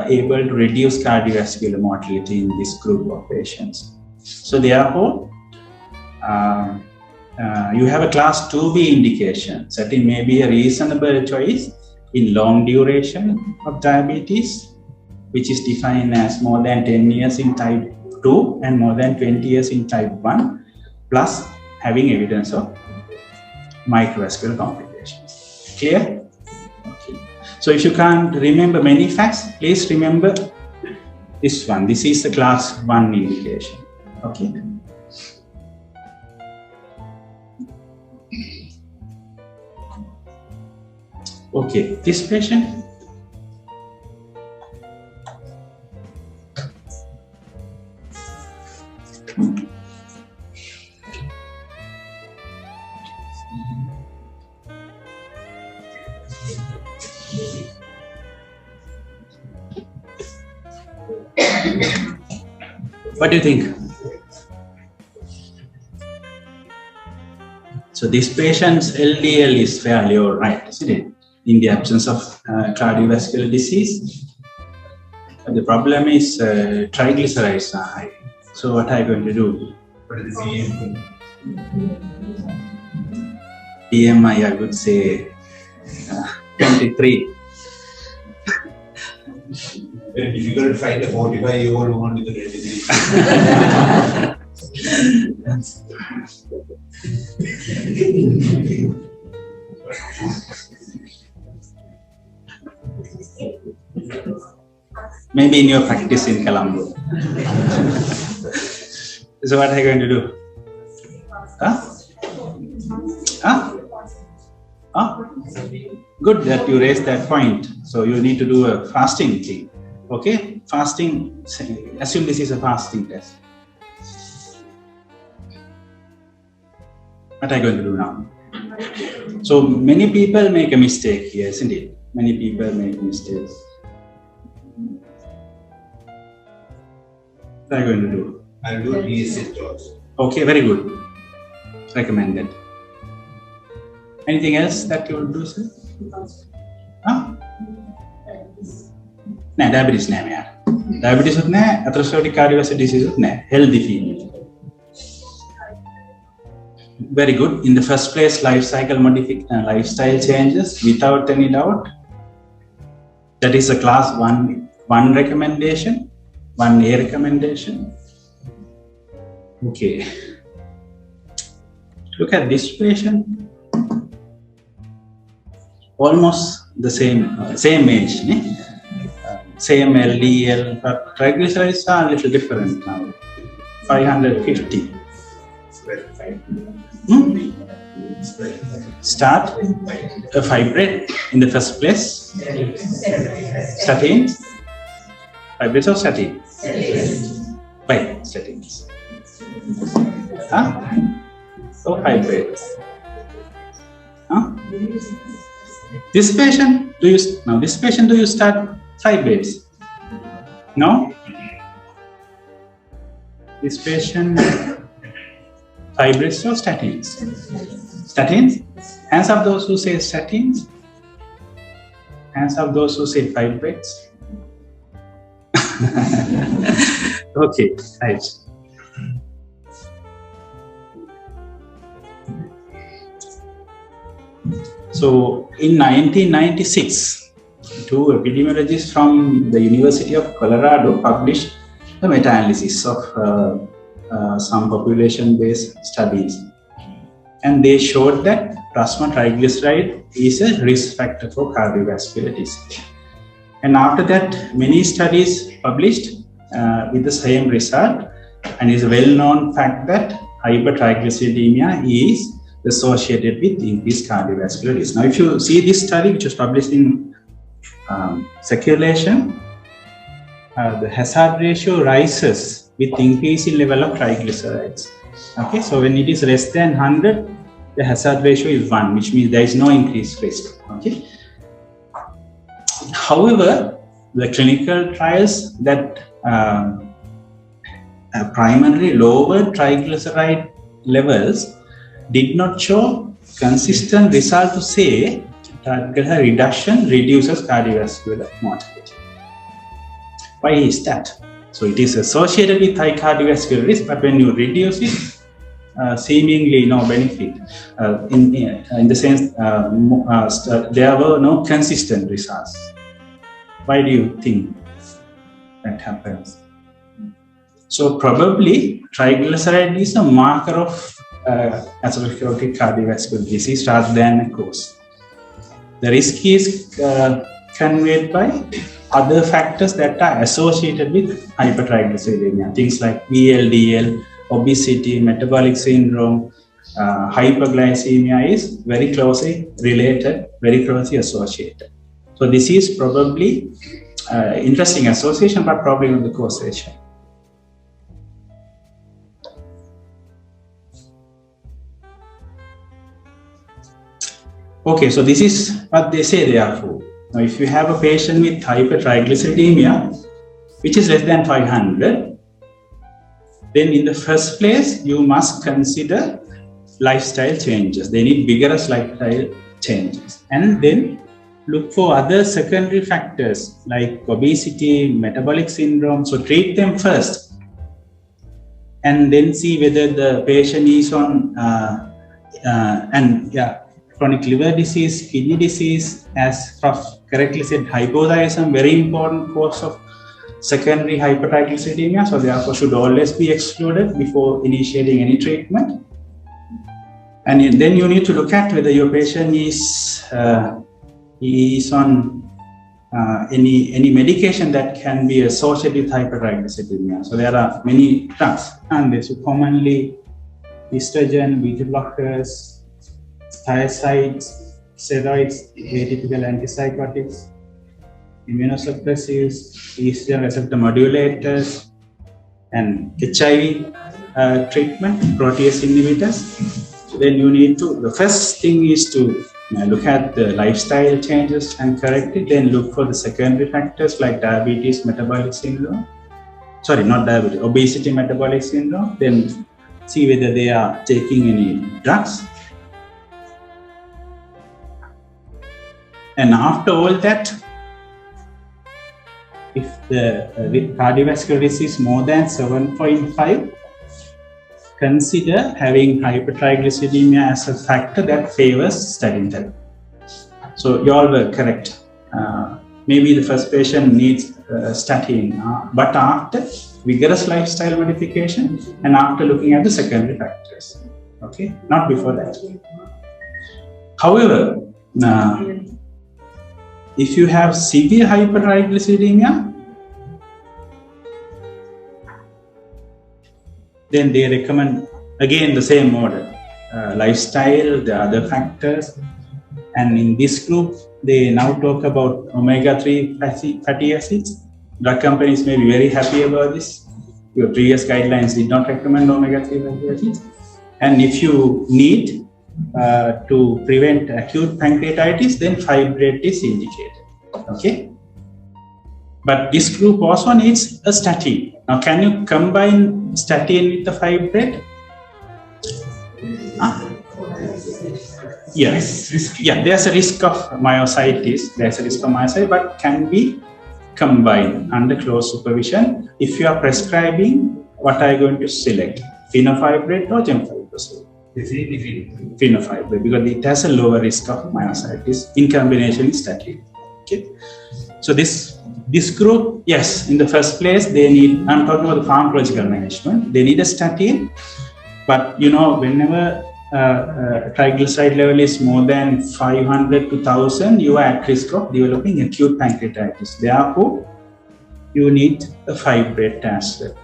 Speaker 1: able to reduce cardiovascular mortality in this group of patients. So therefore, you have a class 2B indication. Statin may be a reasonable choice in long duration of diabetes, which is defined as more than 10 years in type 2 and more than 20 years in type 1, plus having evidence of microvascular complications. Clear? Okay. So if you can't remember many facts, please remember this one. This is the class 1 indication. Okay. Okay, this patient, what do you think? So this patient's LDL is fairly all right, isn't it? In the absence of cardiovascular disease. But the problem is triglycerides are high. So what are you going to do?
Speaker 2: What is the
Speaker 1: BMI, I would say 23.
Speaker 2: Very difficult to find a 45-year-old woman with a 23.
Speaker 1: Maybe in your practice in Colombo. So what are you going to do? Huh? Huh? Huh? Good that you raised that point. So you need to do a fasting thing. Okay? Fasting, assume this is a fasting test. What are you going to do now? So many people make a mistake here, isn't it? Many people make mistakes. What are you going to do?
Speaker 2: I'll do a DSH also.
Speaker 1: Okay, very good. Recommended. Anything else that you would do, sir? Huh? No, diabetes nahi yaar. Diabetes होत नहीं, atherosclerotic cardiovascular disease होत नहीं, healthy female. Very good. In the first place, lifestyle changes without any doubt. That is a class 1 recommendation, 1A recommendation. Okay. Look at this patient. Almost the same age, same LDL, but triglycerides are a little different now. 550. Start a fibrate in the first place. Statins. Fibrates or statin? Why statins? Huh? So fibrates. Huh? This patient, do you start fibrates? No? This patient, fibrates or statins? Statins? Hands up those who say statins. Hands up those who said fibrates. Okay, right. So in 1996, two epidemiologists from the University of Colorado published the meta-analysis of some population-based studies. And they showed that plasma triglyceride is a risk factor for cardiovascular disease. And after that, many studies published with the same result, and it's a well-known fact that hypertriglyceridemia is associated with increased cardiovascular risk. Now, if you see this study, which was published in Circulation, the hazard ratio rises with increasing level of triglycerides. Okay, so when it is less than 100, the hazard ratio is 1, which means there is no increased risk. Okay. However, the clinical trials that primarily lowered triglyceride levels did not show consistent result to say triglyceride reduction reduces cardiovascular mortality. Why is that? So it is associated with high cardiovascular risk, but when you reduce it, seemingly no benefit. In the sense, there were no consistent results. Why do you think that happens? So probably triglyceride is a marker of atherosclerotic cardiovascular disease rather than a cause. The risk is conveyed by other factors that are associated with hypertriglyceridemia, things like VLDL, obesity, metabolic syndrome, hyperglycemia is very closely related, very closely associated. So this is probably interesting association, but probably not the causation. Okay, so this is what they say therefore. Now, if you have a patient with hypertriglyceridemia, which is less than 500, then in the first place, you must consider lifestyle changes. They need vigorous lifestyle changes. And then look for other secondary factors like obesity, metabolic syndrome. So treat them first. And then see whether the patient is on chronic liver disease, kidney disease, as Prof. correctly said, hypothyroidism, very important cause of secondary hypertriglyceridemia, so therefore should always be excluded before initiating any treatment. And then you need to look at whether your patient is on any medication that can be associated with hypertriglyceridemia. So there are many drugs, and there's commonly estrogen, beta blockers, thiazides, steroids, atypical antipsychotics, immunosuppressives, estrogen receptor modulators, and HIV treatment, protease inhibitors. So then you need to, the first thing is to look at the lifestyle changes and correct it, then look for the secondary factors like diabetes, metabolic syndrome, sorry, not diabetes, obesity, metabolic syndrome, then see whether they are taking any drugs. And after all that, if the cardiovascular risk is more than 7.5, consider having hypertriglyceridemia as a factor that favors statin therapy. So you all were correct. Maybe the first patient needs statin, but after vigorous lifestyle modification and after looking at the secondary factors. Okay, not before that. However, if you have severe hypertriglyceridemia, then they recommend again the same order, lifestyle, the other factors. And in this group, they now talk about omega-3 fatty acids. Drug companies may be very happy about this. Your previous guidelines did not recommend omega-3 fatty acids. And if you need to prevent acute pancreatitis, then fibrate is indicated. Okay. But this group also needs a statin. Now, can you combine statin with the fibrate? Yes. Yeah, there's a risk of myositis. There's a risk of myositis, but can be combined under close supervision. If you are prescribing, what are you going to select? Fenofibrate or gemcitabine? Fenofibrate, because it has a lower risk of myositis in combination with statin. Okay. So this group, yes, in the first place, they need, I'm talking about the pharmacological management, they need a statin, but whenever triglyceride level is more than 500 to 1000, you are at risk of developing acute pancreatitis. Therefore, you need a fibrate as well.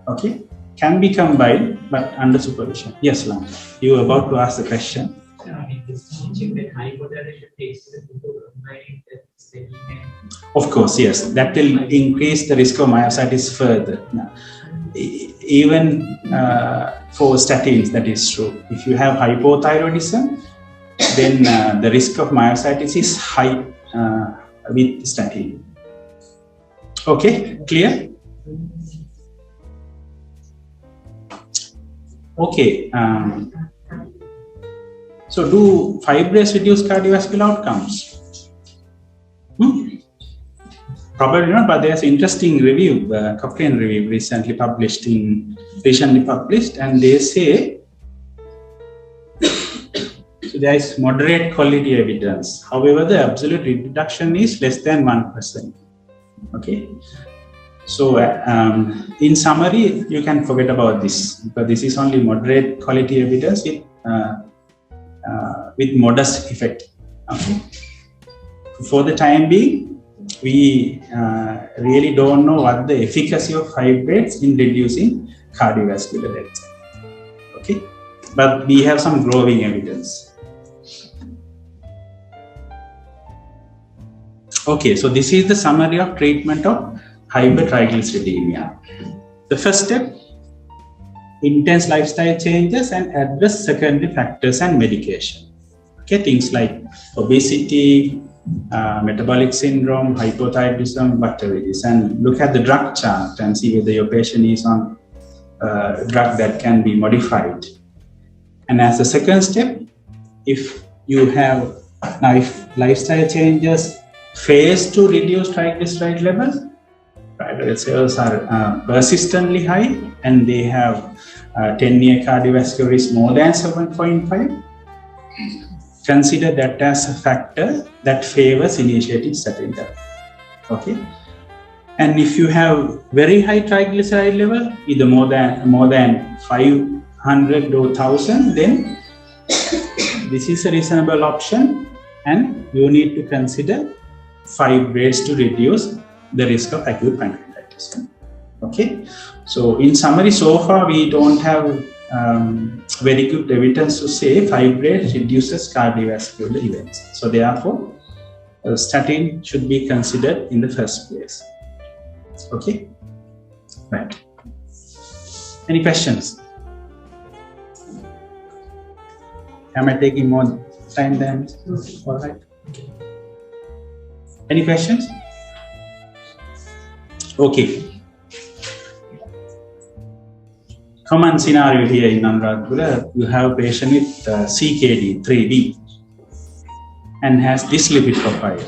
Speaker 1: Okay, can be combined, but under supervision. Yes, Lam, you were about to ask the question. Of course, yes, that will increase the risk of myositis further. Now, even for statins, that is true. If you have hypothyroidism, then the risk of myositis is high with statin. Okay, clear? Okay. So, do fibrates reduce cardiovascular outcomes? Probably not, but there's an interesting review, Cochrane review recently published, and they say so there is moderate quality evidence. However, the absolute reduction is less than 1%. Okay. So, in summary, you can forget about this, because this is only moderate quality evidence with modest effect. Okay. For the time being, we really don't know what the efficacy of fibrates in reducing cardiovascular death. Okay, but we have some growing evidence. Okay, so this is the summary of treatment of hypertriglyceridemia. The first step: intense lifestyle changes and address secondary factors and medication. Okay, things like obesity, metabolic syndrome, hypothyroidism, whatever it is, and look at the drug chart and see whether your patient is on a drug that can be modified. And as a second step, if lifestyle changes fails to reduce triglyceride levels, triglycerides are persistently high and they have 10-year cardiovascular risk more than 7.5, consider that as a factor that favors initiating statin therapy. Okay, and if you have very high triglyceride level, either more than 500 or 1000, then this is a reasonable option, and you need to consider fibrates to reduce the risk of acute pancreatitis. Okay, so in summary, so far we don't have very good evidence to say fibrate reduces cardiovascular events. So therefore, statin should be considered in the first place. Okay, right. Any questions? Am I taking more time than? All right. Okay. Any questions? Okay. Common scenario here in Anuradhapura, you have a patient with CKD 3B and has this lipid profile.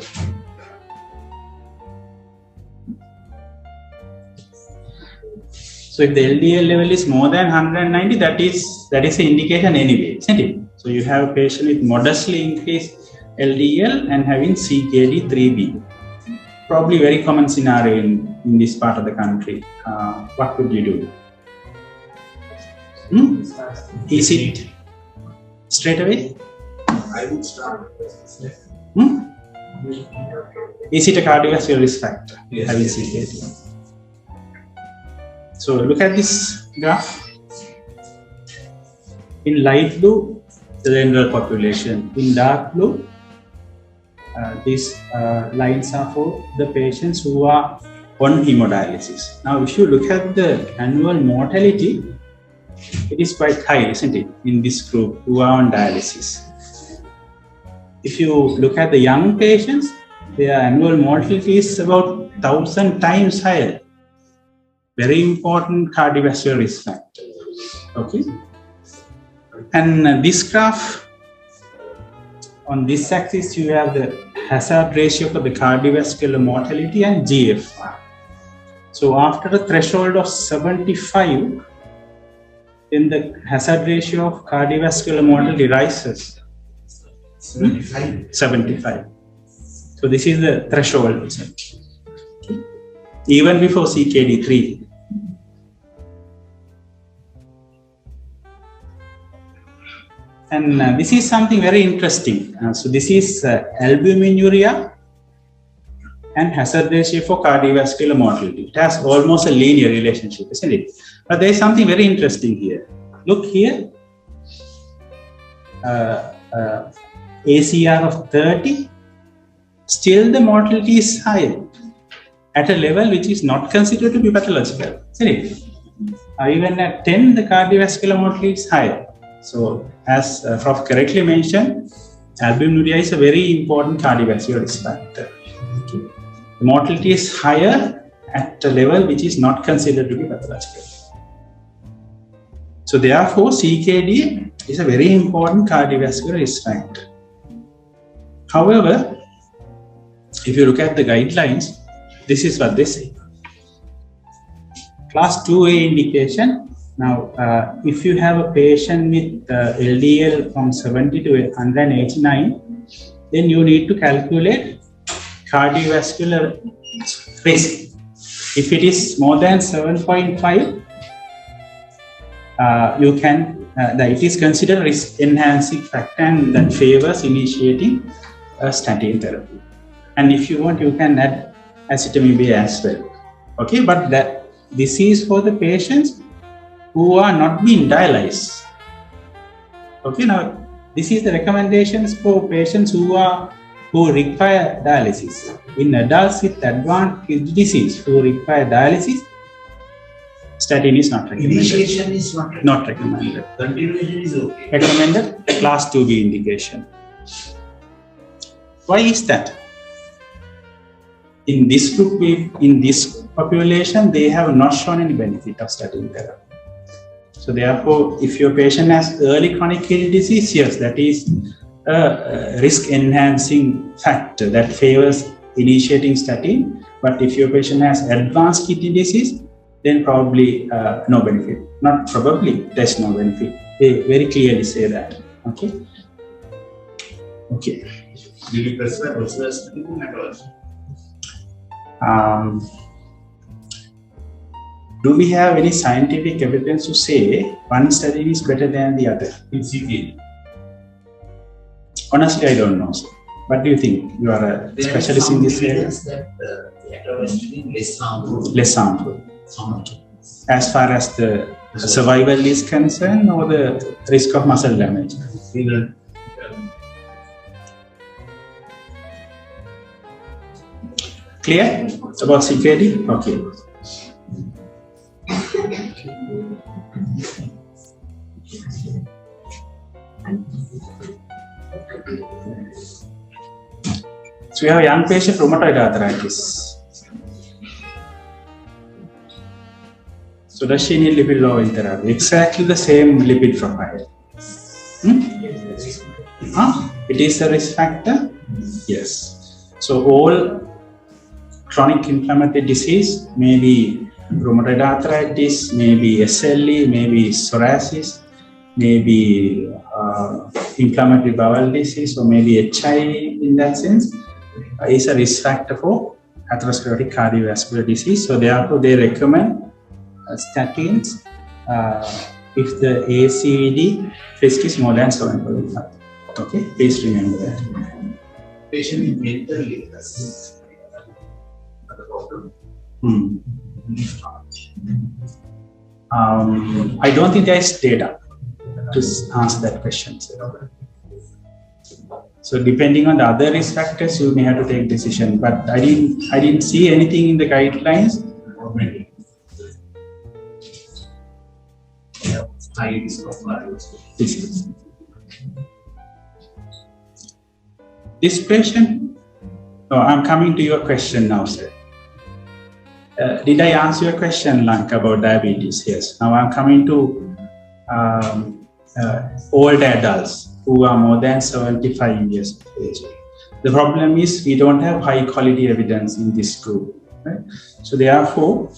Speaker 1: So if the LDL level is more than 190, that is an indication anyway, isn't it? So you have a patient with modestly increased LDL and having CKD 3B. Probably very common scenario in this part of the country. What would you do? Is it straight away?
Speaker 2: I would start.
Speaker 1: Is it a cardiovascular risk factor?
Speaker 2: Yes.
Speaker 1: Having CKD. So look at this graph. In light blue, the general population. In dark blue, these lines are for the patients who are on hemodialysis. Now, if you look at the annual mortality, it is quite high, isn't it, in this group who are on dialysis. If you look at the young patients, their annual mortality is about 1,000 times higher. Very important cardiovascular risk factor. Okay. And this graph on this axis you have the hazard ratio for the cardiovascular mortality and GFR. So after a threshold of 75, then the hazard ratio of cardiovascular mortality rises. 75. So this is the threshold. Even before CKD3. And this is something very interesting. So this is albuminuria and hazard ratio for cardiovascular mortality. It has almost a linear relationship, isn't it? But there is something very interesting here. Look here. ACR of 30, still the mortality is high at a level which is not considered to be pathological, isn't it? Even at 10, the cardiovascular mortality is higher. So, as Prof correctly mentioned, albuminuria is a very important cardiovascular risk factor. Okay. The mortality is higher at a level which is not considered to be pathological. So, therefore, CKD is a very important cardiovascular risk factor. However, if you look at the guidelines, this is what they say. Class 2A indication. Now, if you have a patient with LDL from 70 to 189, then you need to calculate cardiovascular risk. If it is more than 7.5, you can, it is considered risk enhancing factor and that favors initiating a statin therapy. And if you want, you can add acetaminophen as well. Okay, but this is for the patients who are not being dialyzed. Okay, now this is the recommendations for patients who require dialysis. In adults with advanced kidney disease who require dialysis, statin is not recommended.
Speaker 2: Initiation is
Speaker 1: not recommended.
Speaker 2: Continuation is okay.
Speaker 1: Recommended class 2B indication. Why is that? In this group, in this population, they have not shown any benefit of statin therapy. So therefore, if your patient has early chronic kidney disease, yes, that is a risk-enhancing factor that favors initiating statin. But if your patient has advanced kidney disease, then probably no benefit. Not probably, there's no benefit. They very clearly say that. Okay. Okay.
Speaker 2: Do you prescribe also statin at all?
Speaker 1: Do we have any scientific evidence to say one statin is better than the other?
Speaker 2: In CKD.
Speaker 1: Honestly, I don't know. Sir. What do you think? You are a specialist in this area.
Speaker 2: That atherosclerotic less harmful.
Speaker 1: Less harmful. As far as the survival is concerned, or the risk of muscle damage? Clear about CKD? Okay. So we have a young patient rheumatoid arthritis. So does she need lipid-lowering therapy? Exactly the same lipid profile. It is a risk factor? Yes. So all chronic inflammatory disease, maybe rheumatoid arthritis, maybe SLE, maybe psoriasis, maybe inflammatory bowel disease, or maybe HIV in that sense, is a risk factor for atherosclerotic cardiovascular disease. So therefore they recommend statins if the ACVD risk is more than 7.5. Okay, please remember that.
Speaker 2: Patient with mental illness. Another problem.
Speaker 1: I don't think there is data to answer that question. So depending on the other risk factors, you may have to take decision. But I didn't see anything in the guidelines.
Speaker 2: High risk of cardiovascular
Speaker 1: disease. This patient. Oh, I'm coming to your question now, sir. Did I answer your question, Lank, about diabetes? Yes. Now I'm coming to older adults. who are more than 75 years of age. The problem is we don't have high quality evidence in this group, right? So therefore,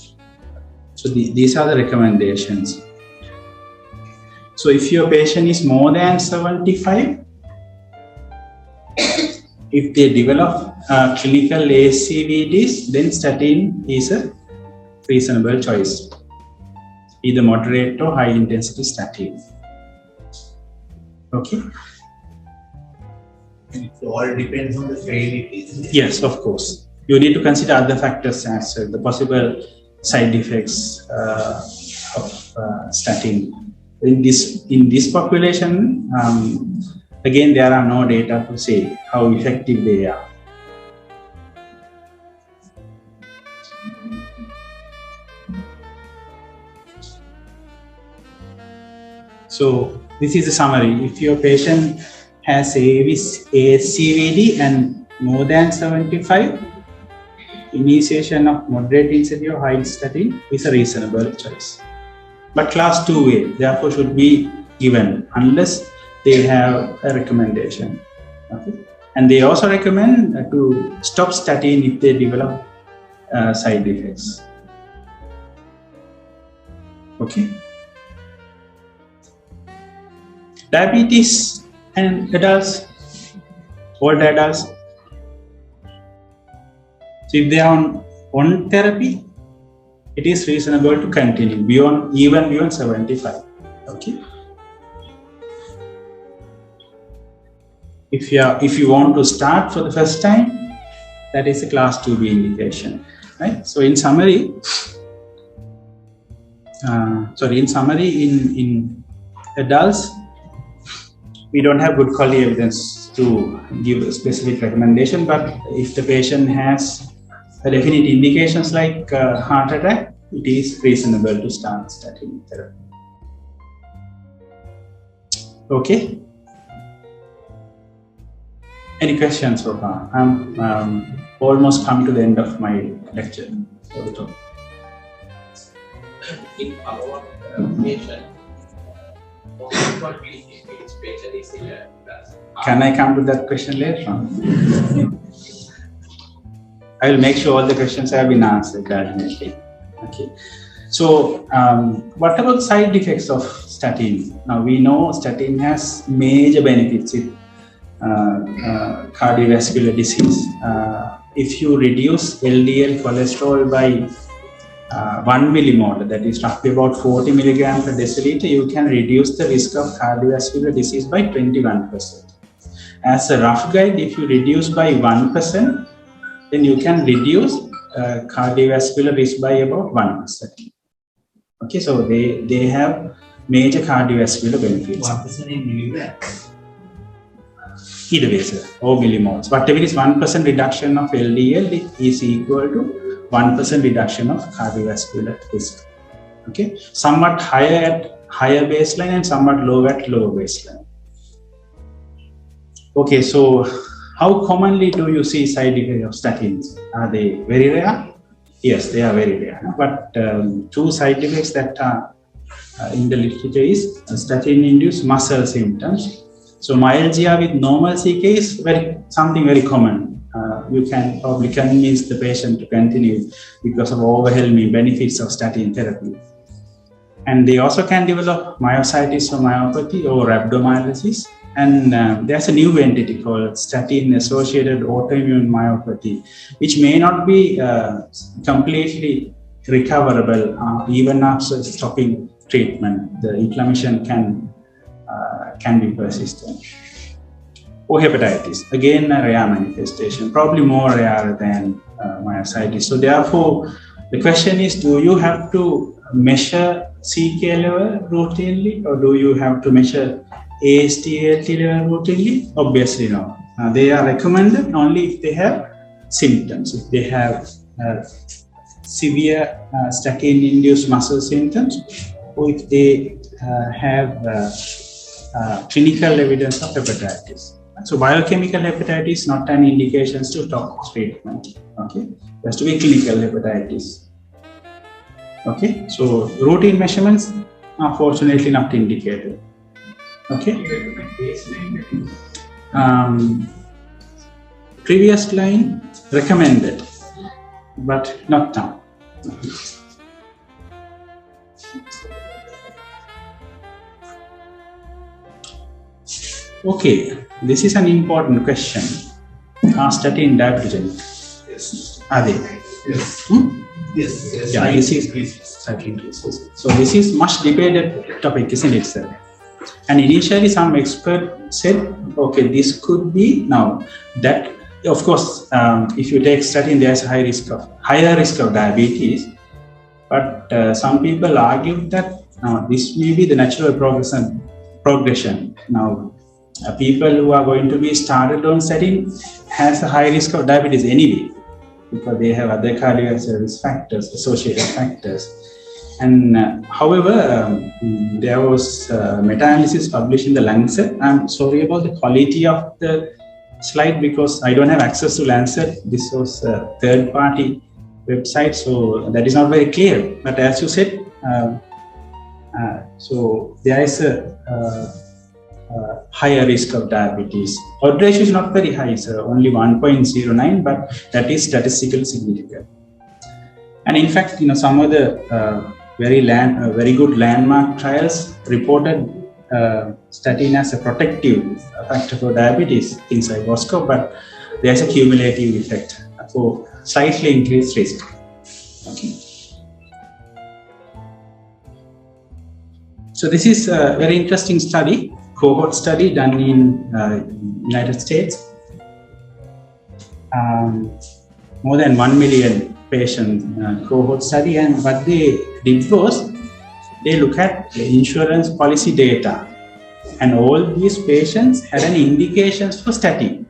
Speaker 1: these are the recommendations. So if your patient is more than 75, if they develop clinical ASCVDs, then statin is a reasonable choice, either moderate or high intensity statin. Okay.
Speaker 2: It all depends on the frailty.
Speaker 1: Yes, of course. You need to consider other factors as well, the possible side effects of statin. In this population, again, there are no data to say how effective they are. So this is a summary. If your patient has ASCVD and more than 75, initiation of moderate intensity or high statin is a reasonable choice. But class 2A therefore should be given unless they have a recommendation. Okay? And they also recommend to stop statin if they develop side effects. Okay. Diabetes and adults, older adults. So if they are on therapy, it is reasonable to continue even beyond 75. Okay. If you want to start for the first time, that is a class 2B indication, right? So in summary, in adults, we don't have good quality evidence to give a specific recommendation, but if the patient has a definite indications like heart attack, it is reasonable to start statin therapy. Okay. Any questions so far? I'm almost come to the end of my lecture.
Speaker 3: In our patient, what we especially similar.
Speaker 1: Can I come to that question later on? I will make sure all the questions have been answered ultimately. Okay. So, what about side effects of statin? Now we know statin has major benefits in cardiovascular disease. If you reduce LDL cholesterol by 1 millimolar, that is roughly about 40 milligram per deciliter, you can reduce the risk of cardiovascular disease by 21%. As a rough guide, if you reduce by 1%, then you can reduce cardiovascular risk by about 1%. Okay, so they have major cardiovascular benefits.
Speaker 2: 1% in milligrams.
Speaker 1: Either way, sir, or millimoles. Whatever is 1% reduction of LDL is equal to 1% reduction of cardiovascular risk. Okay, somewhat higher at higher baseline and somewhat lower at lower baseline. Okay, so how commonly do you see side effects of statins? Are they very rare? Yes, they are very rare. But two side effects that are in the literature is statin-induced muscle symptoms. So myalgia with normal CK is something very common. You can probably convince the patient to continue because of overwhelming benefits of statin therapy. And they also can develop myositis or myopathy or rhabdomyolysis. And there's a new entity called statin-associated autoimmune myopathy, which may not be completely recoverable even after stopping treatment. The inflammation can be persistent. Or hepatitis, again a rare manifestation, probably more rare than myositis. So therefore, the question is, do you have to measure CK level routinely, or do you have to measure AST/ALT level routinely? Obviously no. They are recommended only if they have symptoms. If they have severe statin-induced muscle symptoms, or if they have clinical evidence of hepatitis. So biochemical hepatitis is not an indication to stop treatment. Okay, it has to be clinical hepatitis. Okay, so routine measurements are fortunately not indicated. Okay. Previous line recommended, but not now. Okay, this is an important question. Are statin diabetogenic?
Speaker 2: Yes.
Speaker 1: Are they?
Speaker 2: Yes. Yes. Yes.
Speaker 1: Yeah, this is slightly increases. So this is much debated topic, isn't it, sir? And initially, some experts said, okay, this could be now that. Of course, if you take statin, there's a higher risk of diabetes. But some people argue that this may be the natural progression. Now, people who are going to be started on statin has a high risk of diabetes anyway, because they have other cardiovascular risk factors, associated factors. And however, there was meta-analysis published in the Lancet. I'm sorry about the quality of the slide because I don't have access to Lancet. This was a third-party website, so that is not very clear. But as you said, so there is a higher risk of diabetes. Odds ratio is not very high, so only 1.09, but that is statistically significant. And in fact, some of the very good landmark trials reported statin as a protective factor for diabetes, things like Bosco, but there's a cumulative effect for slightly increased risk. Okay. So this is a very interesting study, cohort study done in United States. More than 1 million patient cohort study, and what they did was they look at the insurance policy data, and all these patients had an indications for statin,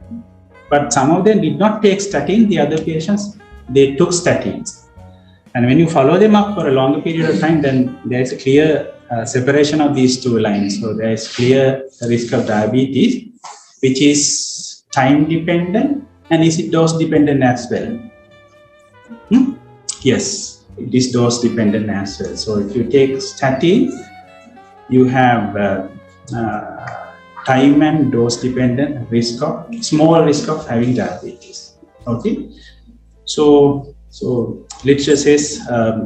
Speaker 1: but some of them did not take statin. The other patients, they took statins, and when you follow them up for a longer period of time, then there is a clear separation of these two lines. So there is clear risk of diabetes, which is time dependent, and is it dose dependent as well? Yes, it is dose dependent as well. So if you take statin, you have time and dose dependent small risk of having diabetes. Okay, so literature says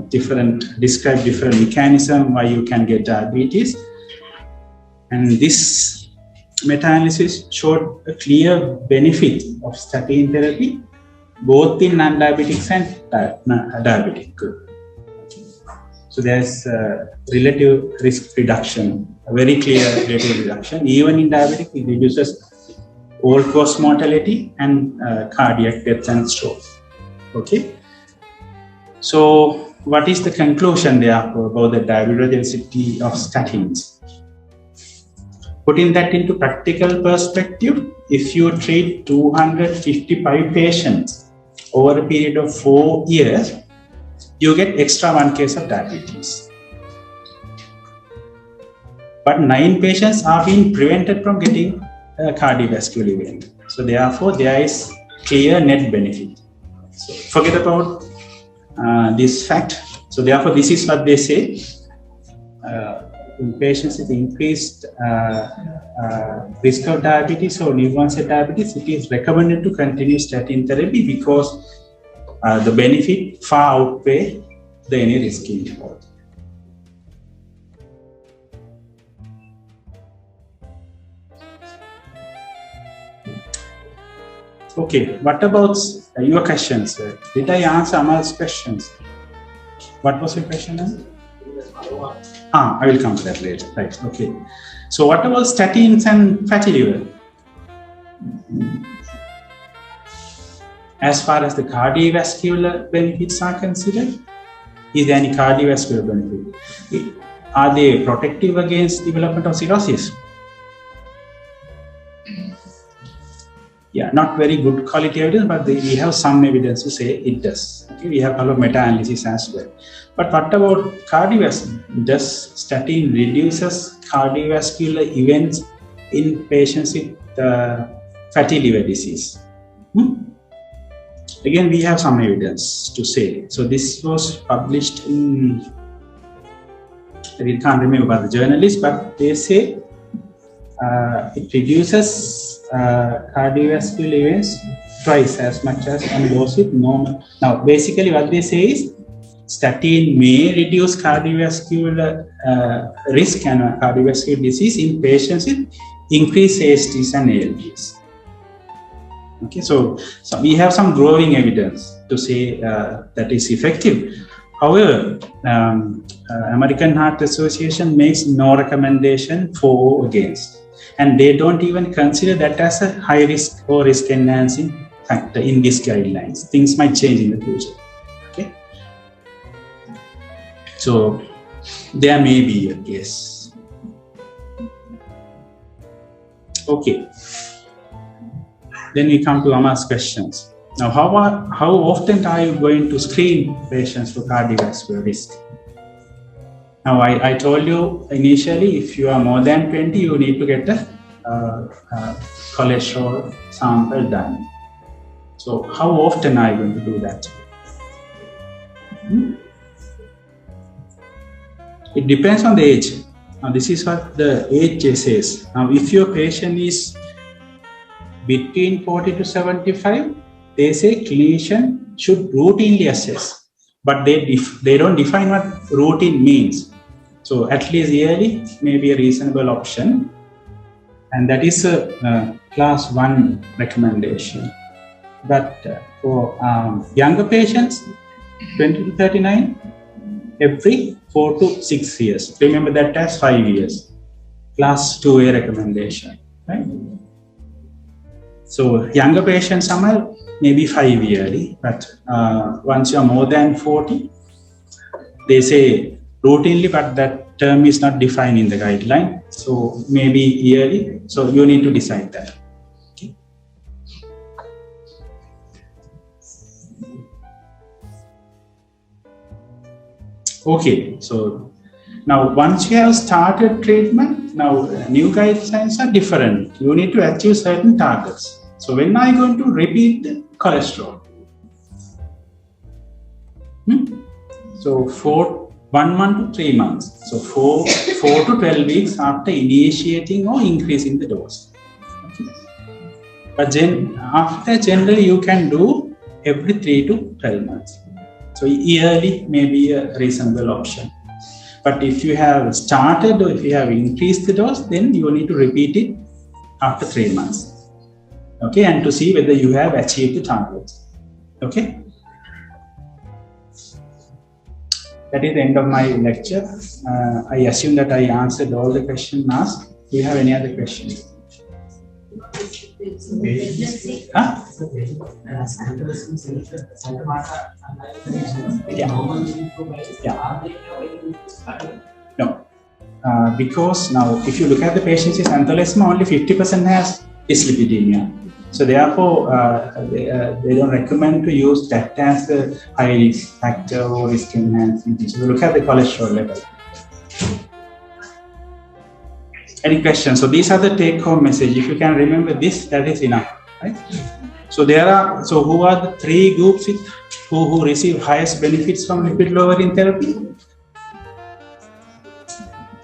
Speaker 1: describe different mechanism why you can get diabetes, and this meta-analysis showed a clear benefit of statin therapy both in non-diabetics and diabetic group. So there's relative risk reduction, a very clear relative reduction. Even in diabetic, it reduces all-cause mortality and cardiac death and stroke. Okay. So what is the conclusion therefore about the diabetogenicity of statins? Putting that into practical perspective, if you treat 255 patients over a period of 4 years, you get extra 1 case of diabetes. But 9 patients are being prevented from getting a cardiovascular event. So therefore, there is clear net benefit. So forget about this fact. So therefore, this is what they say. In patients with increased risk of diabetes or new onset diabetes, it is recommended to continue statin therapy because the benefit far outweigh the any risk involved. Okay, what about your questions? Did I answer Amal's questions? What was your question? I will come to that later. Right. Okay. So what about statins and fatty liver? As far as the cardiovascular benefits are considered, is there any cardiovascular benefit? Are they protective against development of cirrhosis? Yeah, not very good quality evidence, but we have some evidence to say it does. Okay, we have a lot of meta-analysis as well. But what about cardiovascular? Does statin reduces cardiovascular events in patients with fatty liver disease? Again, we have some evidence to say. So this was published in, I can't remember the journalist, but they say it reduces cardiovascular events twice as much as on those with normal. Now, basically what they say is statin may reduce cardiovascular risk and cardiovascular disease in patients with increased ASTs and ALTs. Okay, so we have some growing evidence to say that is effective. However, American Heart Association makes no recommendation for or against, and they don't even consider that as a high risk or risk enhancing factor in these guidelines. Things might change in the future. Okay, so there may be a case. Okay, then we come to Amar's questions. Now, how often are you going to screen patients for cardiovascular risk? Now, I told you initially, if you are more than 20, you need to get a cholesterol sample done. So, how often are you going to do that? It depends on the age. Now, this is what the age says. Now, if your patient is between 40 to 75, they say clinician should routinely assess, but they don't define what routine means. So at least yearly may be a reasonable option, and that is a class 1 recommendation. But for younger patients, 20 to 39, every 4 to 6 years. Remember that as 5 years. Class 2A recommendation, right? So younger patients are maybe 5 yearly, but once you are more than 40, they say routinely, but that term is not defined in the guideline. So maybe yearly. So you need to decide that. Okay. Okay. So now once you have started treatment, now new guidelines are different. You need to achieve certain targets. So when are you going to repeat the cholesterol? So for 1 month to 3 months. So 4 to 12 weeks after initiating or increasing the dose. Okay. But then after generally you can do every 3 to 12 months. So yearly may be a reasonable option. But if you have started or if you have increased the dose, then you need to repeat it after 3 months. Okay, and to see whether you have achieved the targets. Okay. That is the end of my lecture. I assume that I answered all the questions asked. Do you have any other questions? Huh? Yeah. No. Because now, if you look at the patients with atherosclerolemia, only 50% has dyslipidemia. So therefore, they don't recommend to use that as a high risk factor or risk enhancing. So look at the cholesterol level. Any questions? So these are the take-home message. If you can remember this, that is enough, right? So who are the 3 groups who receive highest benefits from lipid-lowering therapy?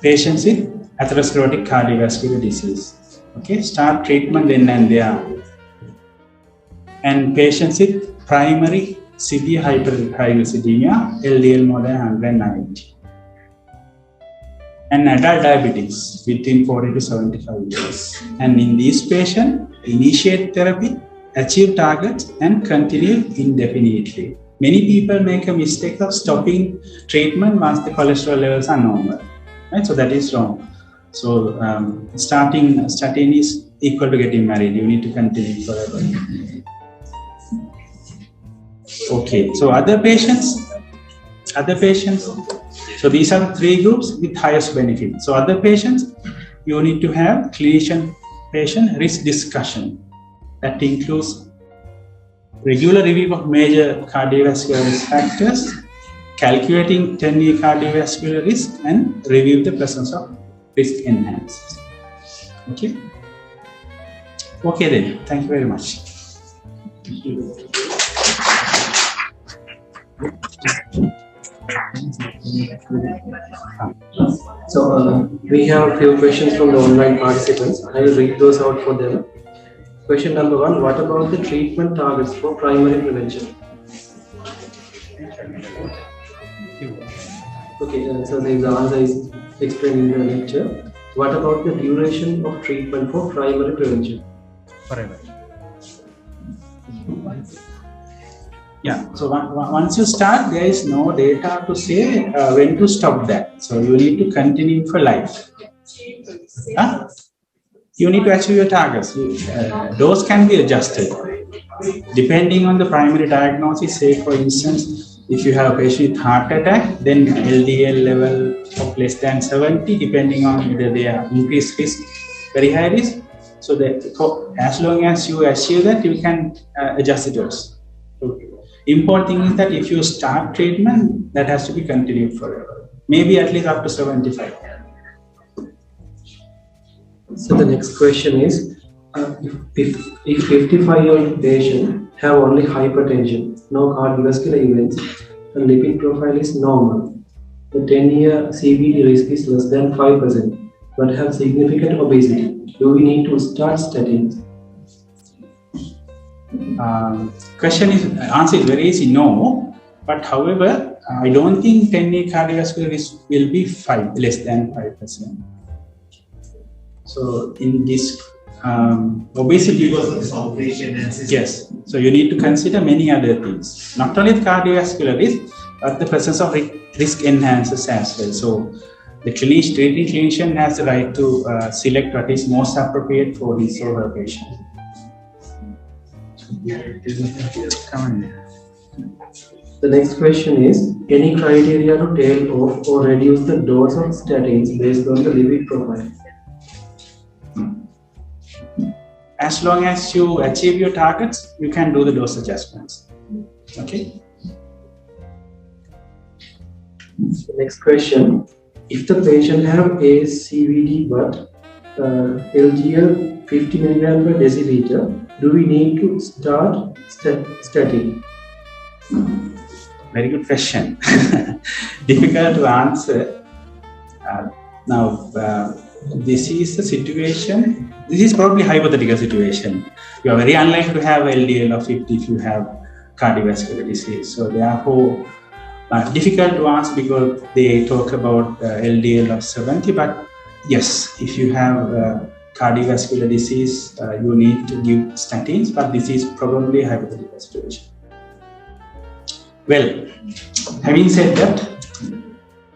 Speaker 1: Patients with atherosclerotic cardiovascular disease. Okay, start treatment then and there. And patients with primary severe hypertriglyceridemia, LDL more than 190. And adult diabetes between 40 to 75 years. And in these patients, initiate therapy, achieve targets, and continue indefinitely. Many people make a mistake of stopping treatment once the cholesterol levels are normal. Right? So that is wrong. So starting statin is equal to getting married. You need to continue forever. Okay. So other patients. So these are the 3 groups with highest benefit. So other patients, you need to have clinician-patient risk discussion. That includes regular review of major cardiovascular risk factors, calculating 10-year cardiovascular risk, and review the presence of risk enhancers. Okay. Okay then. Thank you very much. Thank you.
Speaker 4: So we have a few questions from the online participants. I will read those out for them. Question number 1, what about the treatment targets for primary prevention? Okay, so the answer is explained in the lecture. What about the duration of treatment for primary prevention?
Speaker 5: Forever.
Speaker 1: Yeah, so once you start, there is no data to say when to stop that. So you need to continue for life. Huh? You need to achieve your targets. Dose can be adjusted depending on the primary diagnosis. Say, for instance, if you have a patient with heart attack, then LDL level of less than 70, depending on whether they are increased risk, very high risk. So as long as you achieve that, you can adjust the dose. Okay. Important thing is that if you start treatment, that has to be continued forever, maybe at least up to 75.
Speaker 4: So the next question is, if 55-year-old patient have only hypertension, no cardiovascular events, and lipid profile is normal, the 10-year CVD risk is less than 5%, but have significant obesity, do we need to start statins?
Speaker 1: Answer is very easy, no. But however, I don't think 10-year cardiovascular risk will be less than 5%. So in this obesity,
Speaker 2: because of this operation and
Speaker 1: yes. So you need to consider many other things, not only the cardiovascular risk, but the presence of risk enhancers as well. So the treating clinician has the right to select what is most appropriate for his or her patient.
Speaker 4: The next question is, any criteria to tail off or reduce the dose of statins based on the lipid profile?
Speaker 1: As long as you achieve your targets, you can do the dose adjustments. Okay.
Speaker 4: The next question, if the patient have ASCVD but LDL 50 mg per deciliter, do we need to start statin?
Speaker 1: Very good question. Difficult to answer. This is a situation. This is probably a hypothetical situation. You are very unlikely to have LDL of 50 if you have cardiovascular disease. So therefore, difficult to answer because they talk about LDL of 70. But yes, if you have cardiovascular disease, you need to give statins. But this is probably a hypothetical situation. Well, having said that,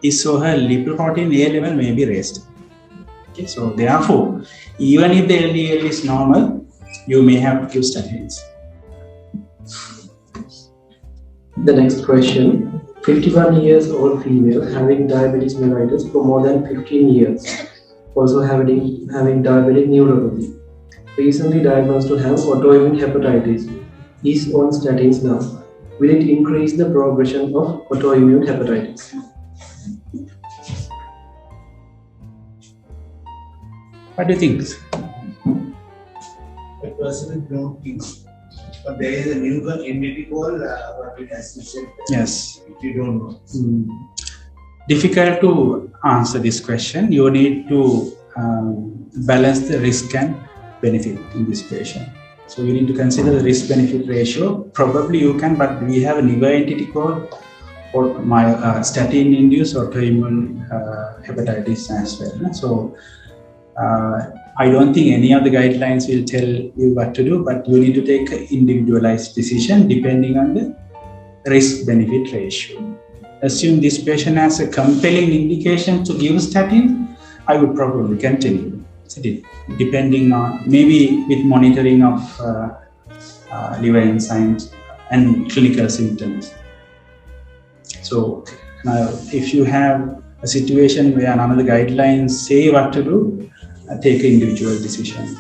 Speaker 1: his or her lipoprotein A level may be raised. Okay, so therefore, even if the LDL is normal, you may have to give statins.
Speaker 4: The next question, 51 years old female having diabetes mellitus for more than 15 years, also having diabetic neuropathy, recently diagnosed to have autoimmune hepatitis, is on statins now. Will it increase the progression of autoimmune hepatitis?
Speaker 1: What do you think?
Speaker 2: I personally don't think so. But there is a new entity called what it has to say.
Speaker 1: Yes.
Speaker 2: If you don't know.
Speaker 1: Difficult to answer this question. You need to balance the risk and benefit in this patient. So you need to consider the risk-benefit ratio. Probably you can, but we have a newer entity called statin-induced autoimmune hepatitis as well. So I don't think any of the guidelines will tell you what to do, but you need to take an individualized decision depending on the risk-benefit ratio. Assume this patient has a compelling indication to give statin, I would probably continue. Depending on, maybe with monitoring of liver enzymes and clinical symptoms. So if you have a situation where none of the guidelines say what to do, take an individual decision.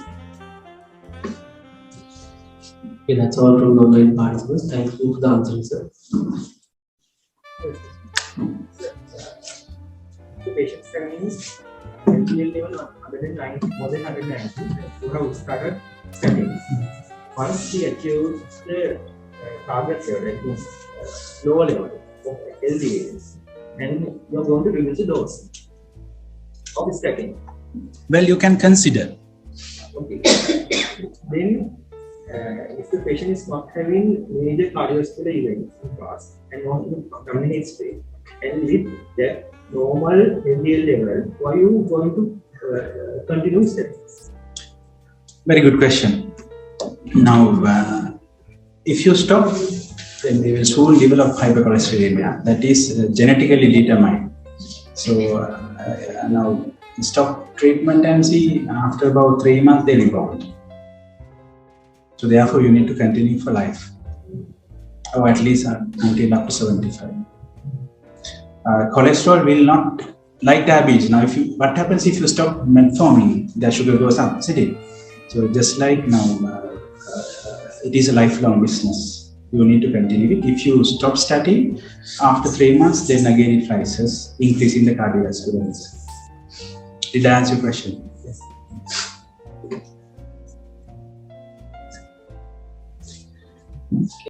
Speaker 4: Okay, that's all from the online participants. Thank you for the answer, sir.
Speaker 3: The patient's name is LDL level more than 190, you have started statins. Once he achieves the target level, lower level,
Speaker 5: of LDLs, and you're going to reduce the dose of statin.
Speaker 1: Well, you can consider.
Speaker 5: Okay. Then, if the patient is not having major cardiovascular events in past and want to terminate straight and with that normal LDL level, why are you going to continue statins?
Speaker 1: Very good question. Now, if you stop, then they will soon develop hypercholesterolemia. That is genetically determined. So now stop treatment and see after about 3 months they rebound. So therefore you need to continue for life, or at least until up to 75. Cholesterol will not, like diabetes. Now, what happens if you stop metformin? The sugar goes up, isn't it? So just like now, it is a lifelong business. You need to continue it. If you stop statin, after 3 months, then again it rises, increasing the cardiovascular risk. Did I answer your question?
Speaker 5: Yes.